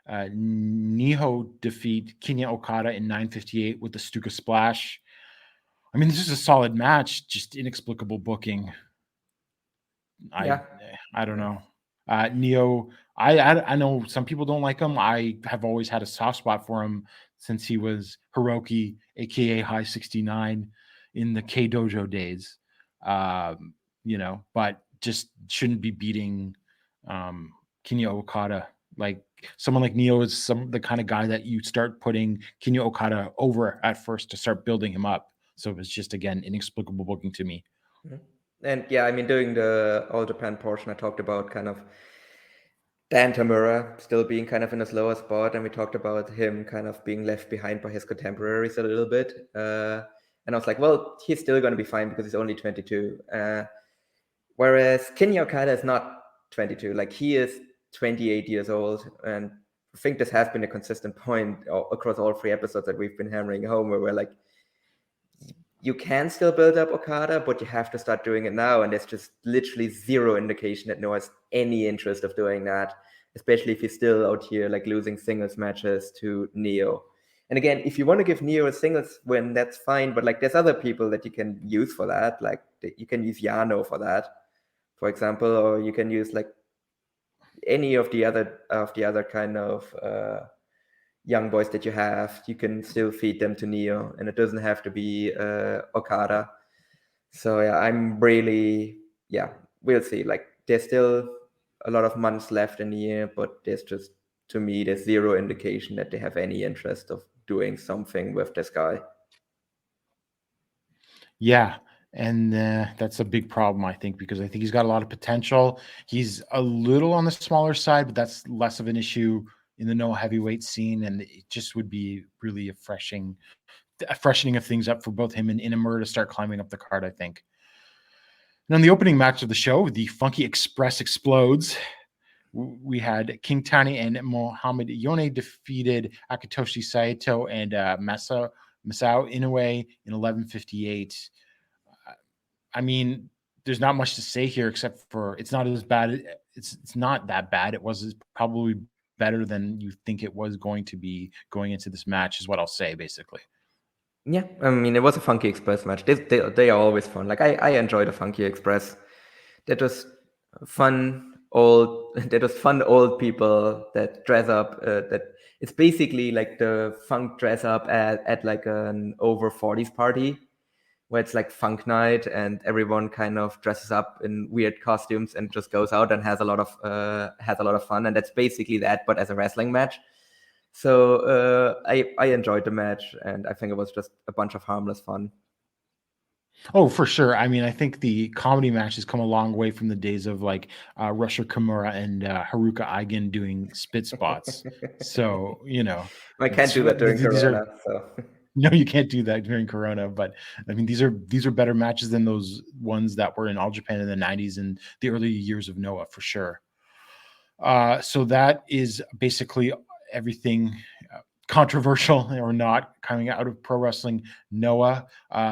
Niho defeat Kinya Okada in 9:58 with the Stuka Splash. I mean, this is a solid match, just inexplicable booking. I don't know. Neo, I know some people don't like him. I have always had a soft spot for him since he was Hiroki, aka High 69 in the K Dojo days. But just shouldn't be beating Kinya Okada. Like someone like Neo is the kind of guy that you start putting Kinya Okada over at first to start building him up. So it was just, again, inexplicable booking to me. Mm-hmm. And yeah, I mean, during the All Japan portion, I talked about kind of Dan Tamura still being kind of in a slower spot, and we talked about him kind of being left behind by his contemporaries a little bit. And I was like, well, he's still going to be fine because he's only 22. Whereas Kinya Okada is not 22. Like, he is 28 years old, and think this has been a consistent point across all 3 episodes that we've been hammering home, where we're like, you can still build up Okada, but you have to start doing it now. And there's just literally zero indication that Noah has any interest of doing that, especially if he's still out here like losing singles matches to Neo. And again, if you want to give Neo a singles win, that's fine. But like, there's other people that you can use for that. Like, you can use Yano for that, for example, or you can use like any of the other kind of young boys that you have. You can still feed them to Neo, and it doesn't have to be Okada. So yeah, I'm really, we'll see. Like, there's still a lot of months left in the year, but there's just, to me, there's zero indication that they have any interest of doing something with this guy. Yeah. And that's a big problem, I think, because I think he's got a lot of potential. He's a little on the smaller side, but that's less of an issue in the no heavyweight scene. And it just would be really a freshening of things up for both him and Inamura to start climbing up the card, I think. And on the opening match of the show, the Funky Express explodes. We had King Tani and Mohamed Yone defeated Akitoshi Saito and Masao Inoue in 11:58. I mean, there's not much to say here except for it's not as bad. It's not that bad. It was probably better than you think it was going to be going into this match, is what I'll say, basically. Yeah, I mean, it was a Funky Express match. They are always fun. Like, I enjoy the Funky Express. They're just fun old people that dress up. That it's basically like the funk dress up at like an over 40s party, where it's like funk night and everyone kind of dresses up in weird costumes and just goes out and has a lot of fun. And that's basically that, but as a wrestling match. So I enjoyed the match, and I think it was just a bunch of harmless fun. Oh, for sure. I mean, I think the comedy match has come a long way from the days of like Rusher Kimura and Haruka Eigen doing spit spots. So, I can't do that during Corona. So. No, you can't do that during Corona. But I mean, these are better matches than those ones that were in All Japan in the 90s and the early years of Noah, for sure. So that is basically everything controversial or not coming out of pro wrestling Noah.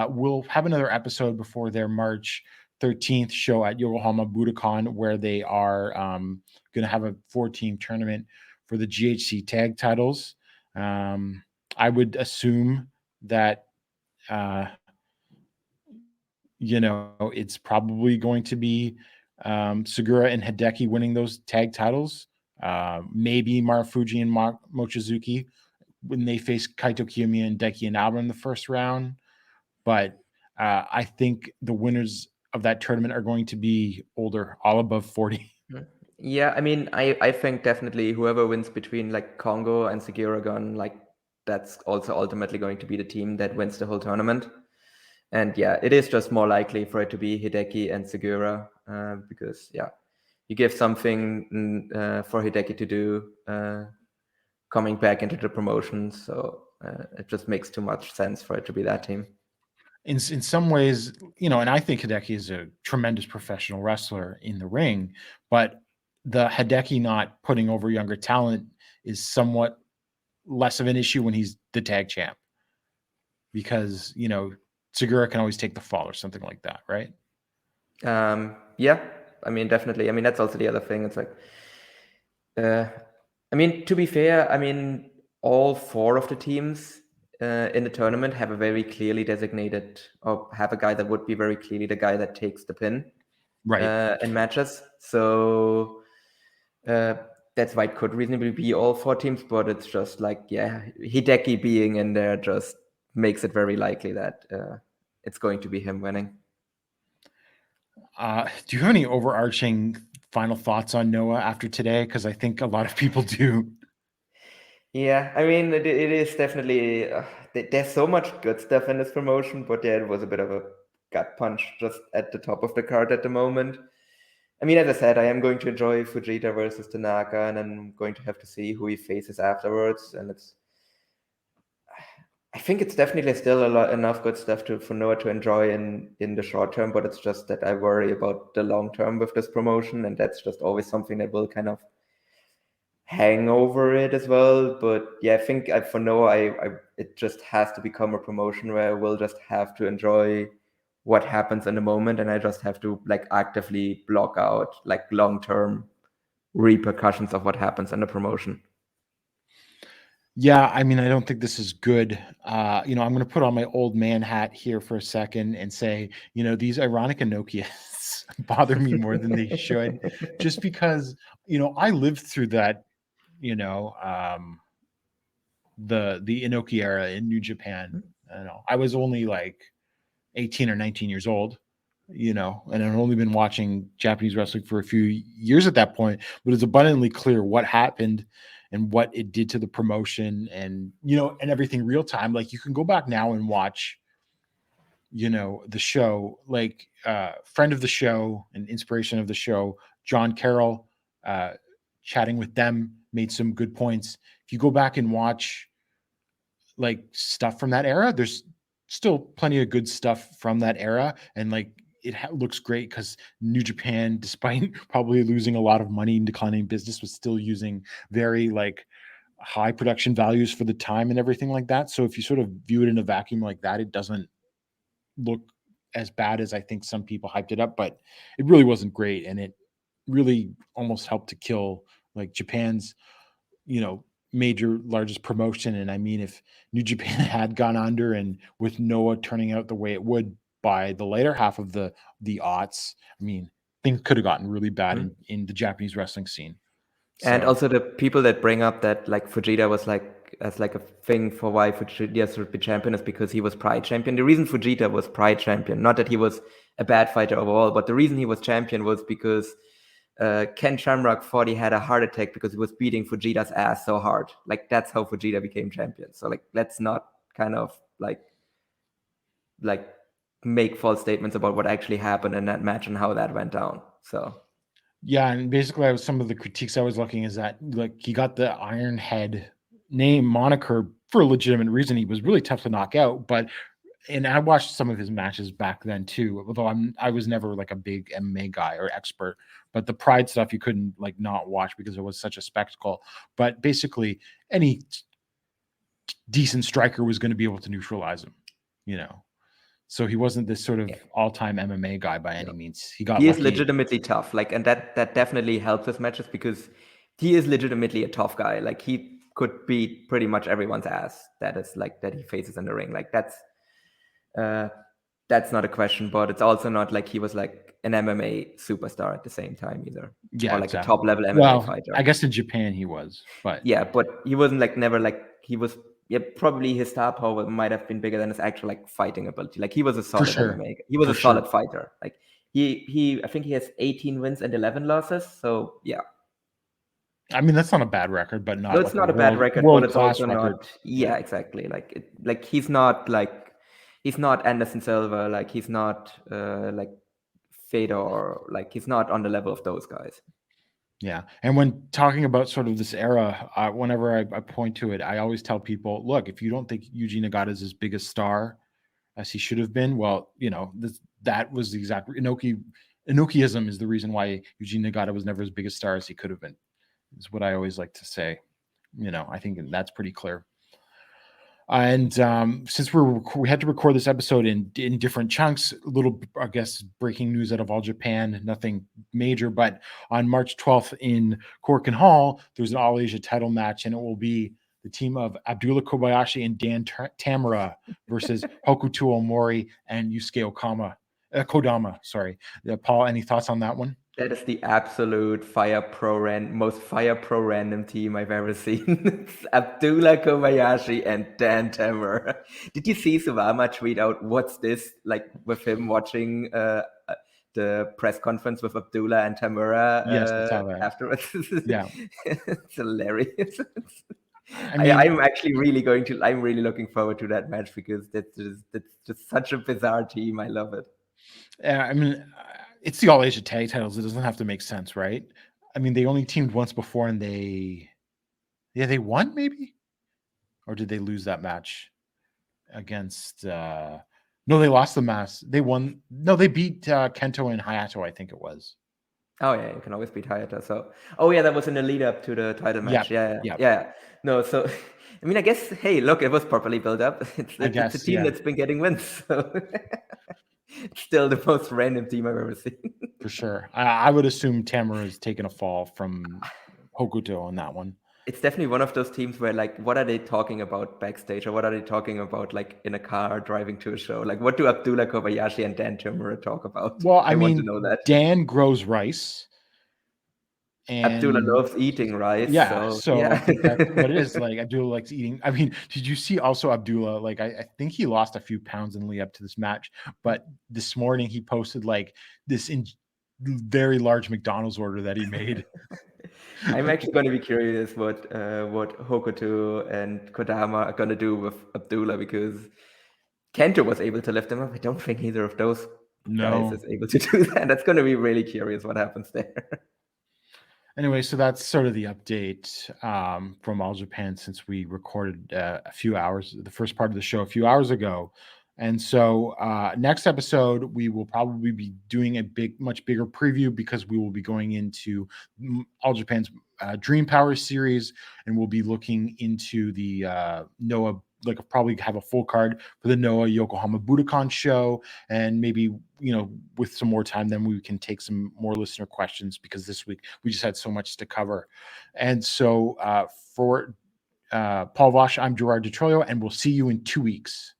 We'll have another episode before their March 13th show at Yokohama Budokan, where they are going to have a 4-team tournament for the GHC tag titles. I would assume that it's probably going to be Segura and Hideki winning those tag titles. Maybe Marufuji and Mochizuki when they face Kaito Kiyomiya and Daiki Inaba in the first round. But I think the winners of that tournament are going to be older, all above 40. Yeah, I mean, I think definitely whoever wins between like Kongo and Segura Gun, like, that's also ultimately going to be the team that wins the whole tournament. And yeah, it is just more likely for it to be Hideki and Segura because, you give something for Hideki to do coming back into the promotion. So it just makes too much sense for it to be that team. In some ways, and I think Hideki is a tremendous professional wrestler in the ring, but the Hideki not putting over younger talent is somewhat less of an issue when he's the tag champ, because Segura can always take the fall or something like that, right? Yeah, I mean, definitely. I mean, that's also the other thing. It's like, I mean, to be fair, I mean, all 4 of the teams in the tournament have a very clearly designated, or have a guy that would be very clearly the guy that takes the pin, right, in matches. So that's why it could reasonably be all 4 teams, but it's just like, Hideki being in there just makes it very likely that it's going to be him winning. Do you have any overarching final thoughts on Noah after today? Because I think a lot of people do. Yeah, I mean, it is definitely, there's so much good stuff in this promotion, but it was a bit of a gut punch just at the top of the card at the moment. I mean, as I said, I am going to enjoy Fujita versus Tanaka, and I'm going to have to see who he faces afterwards. And I think it's definitely still enough good stuff for Noah to enjoy in the short term, but it's just that I worry about the long term with this promotion, and that's just always something that will kind of hang over it as well. But yeah, I think for Noah, it just has to become a promotion where I will just have to enjoy what happens in the moment, and I just have to like actively block out like long-term repercussions of what happens in the promotion. Yeah, I mean, I don't think this is good. I'm going to put on my old man hat here for a second and say, these ironic Enochians bother me more than they should, just because, I lived through that, the Inoki era in New Japan. I don't know. I was only like 18 or 19 years old, and I've only been watching Japanese wrestling for a few years at that point, but it's abundantly clear what happened and what it did to the promotion and everything real time. Like you can go back now and watch, the show, like friend of the show and inspiration of the show, John Carroll, chatting with them made some good points. If you go back and watch like stuff from that era, there's still plenty of good stuff from that era. And like, it looks great because New Japan, despite probably losing a lot of money and declining business, was still using very like high production values for the time and everything like that. So if you sort of view it in a vacuum like that, it doesn't look as bad as I think some people hyped it up, but it really wasn't great. And it really almost helped to kill like Japan's, major largest promotion. And I mean, if New Japan had gone under and with Noah turning out the way it would by the later half of the aughts, I mean, things could have gotten really bad in the Japanese wrestling scene. And So, also the people that bring up that like Fujita was like as like a thing for why Fujita should be champion is because he was Pride champion. The reason Fujita was Pride champion, not that he was a bad fighter overall, but the reason he was champion was because Ken Shamrock thought he had a heart attack because he was beating Fujita's ass so hard. Like that's how Fujita became champion. So like let's not kind of like make false statements about what actually happened in that match and how that went down. So yeah, and basically some of the critiques I was looking is that like he got the Iron Head name moniker for a legitimate reason. He was really tough to knock out, and I watched some of his matches back then too, although I was never like a big MMA guy or expert, but the Pride stuff you couldn't like not watch because it was such a spectacle. But basically any decent striker was going to be able to neutralize him, So he wasn't this sort of all-time MMA guy by any means. He is legitimately tough. Like, and that definitely helps his matches because he is legitimately a tough guy. Like he could beat pretty much everyone's ass that he faces in the ring. Like that's not a question, but it's also not like he was like an MMA superstar at the same time either. Yeah, or like exactly. a top level MMA fighter. I guess in Japan he was, but yeah, but he wasn't like never like he was. Yeah, probably his star power might have been bigger than his actual like fighting ability. Like he was a solid MMA. He was a solid fighter. Like he I think he has 18 wins and 11 losses. So yeah. I mean that's not a bad record, but not. No, it's not a bad record, but it's also not. Yeah, exactly. Like he's not Anderson Silva. Like he's not like Fedor. Like he's not on the level of those guys. Yeah. And when talking about sort of this era, whenever I point to it, I always tell people, look, if you don't think Yuji Nagata is as big a star as he should have been, well, that was the exact Enochiism is the reason why Yuji Nagata was never as big a star as he could have been, is what I always like to say. I think that's pretty clear. And since we had to record this episode in different chunks, a little, I guess, breaking news out of All Japan, nothing major, but on March 12th in Korakuen Hall, there's an All Asia title match, and it will be the team of Abdullah Kobayashi and Dan Tamura versus Hokuto Omori and Yusuke Kodama. Sorry. Paul, any thoughts on that one? That is the absolute most fire pro random team I've ever seen. It's Abdullah Kobayashi and Dan Tamura. Did you see Suwama tweet out, what's this? Like with him watching the press conference with Abdullah and Tamura afterwards. Yeah. It's hilarious. I'm really looking forward to that match because that's just such a bizarre team. I love it. I mean, it's the All Asia tag titles. It doesn't have to make sense, right? I mean, they only teamed once before and they won maybe? Or did they lose that match against, no, they lost the match. They won. No, they beat Kento and Hayato, I think it was. Oh yeah, you can always beat Hayata. So, oh yeah, that was in the lead up to the title match. Yeah. No, so I mean, I guess hey, look, it was properly built up. It's a team that's been getting wins. So it's still the most random team I've ever seen. For sure. I would assume Tamura has taken a fall from Hokuto on that one. It's definitely one of those teams where, like, what are they talking about backstage, or what are they talking about, like, in a car driving to a show? Like, what do Abdullah, Kobayashi, and Dan Tamura talk about? Well, I want to know that. Dan grows rice. And Abdullah loves eating rice. Yeah, so I think that's what it is. Like, Abdullah likes eating. I mean, did you see also Abdullah? Like, I think he lost a few pounds in the lead up to this match, but this morning he posted like this very large McDonald's order that he made. I'm actually going to be curious what Hokuto and Kodama are going to do with Abdullah, because Kento was able to lift him up. I don't think either of those guys is able to do that. That's going to be really curious what happens there. Anyway, so that's sort of the update from All Japan since we recorded the first part of the show a few hours ago. And so next episode, we will probably be doing a much bigger preview, because we will be going into All Japan's Dream Power series, and we'll be looking into the Noah, like probably have a full card for the Noah Yokohama Budokan show. And maybe, with some more time, then we can take some more listener questions, because this week we just had so much to cover. And so for Paul Vosh, I'm Gerard DiTroio, and we'll see you in 2 weeks.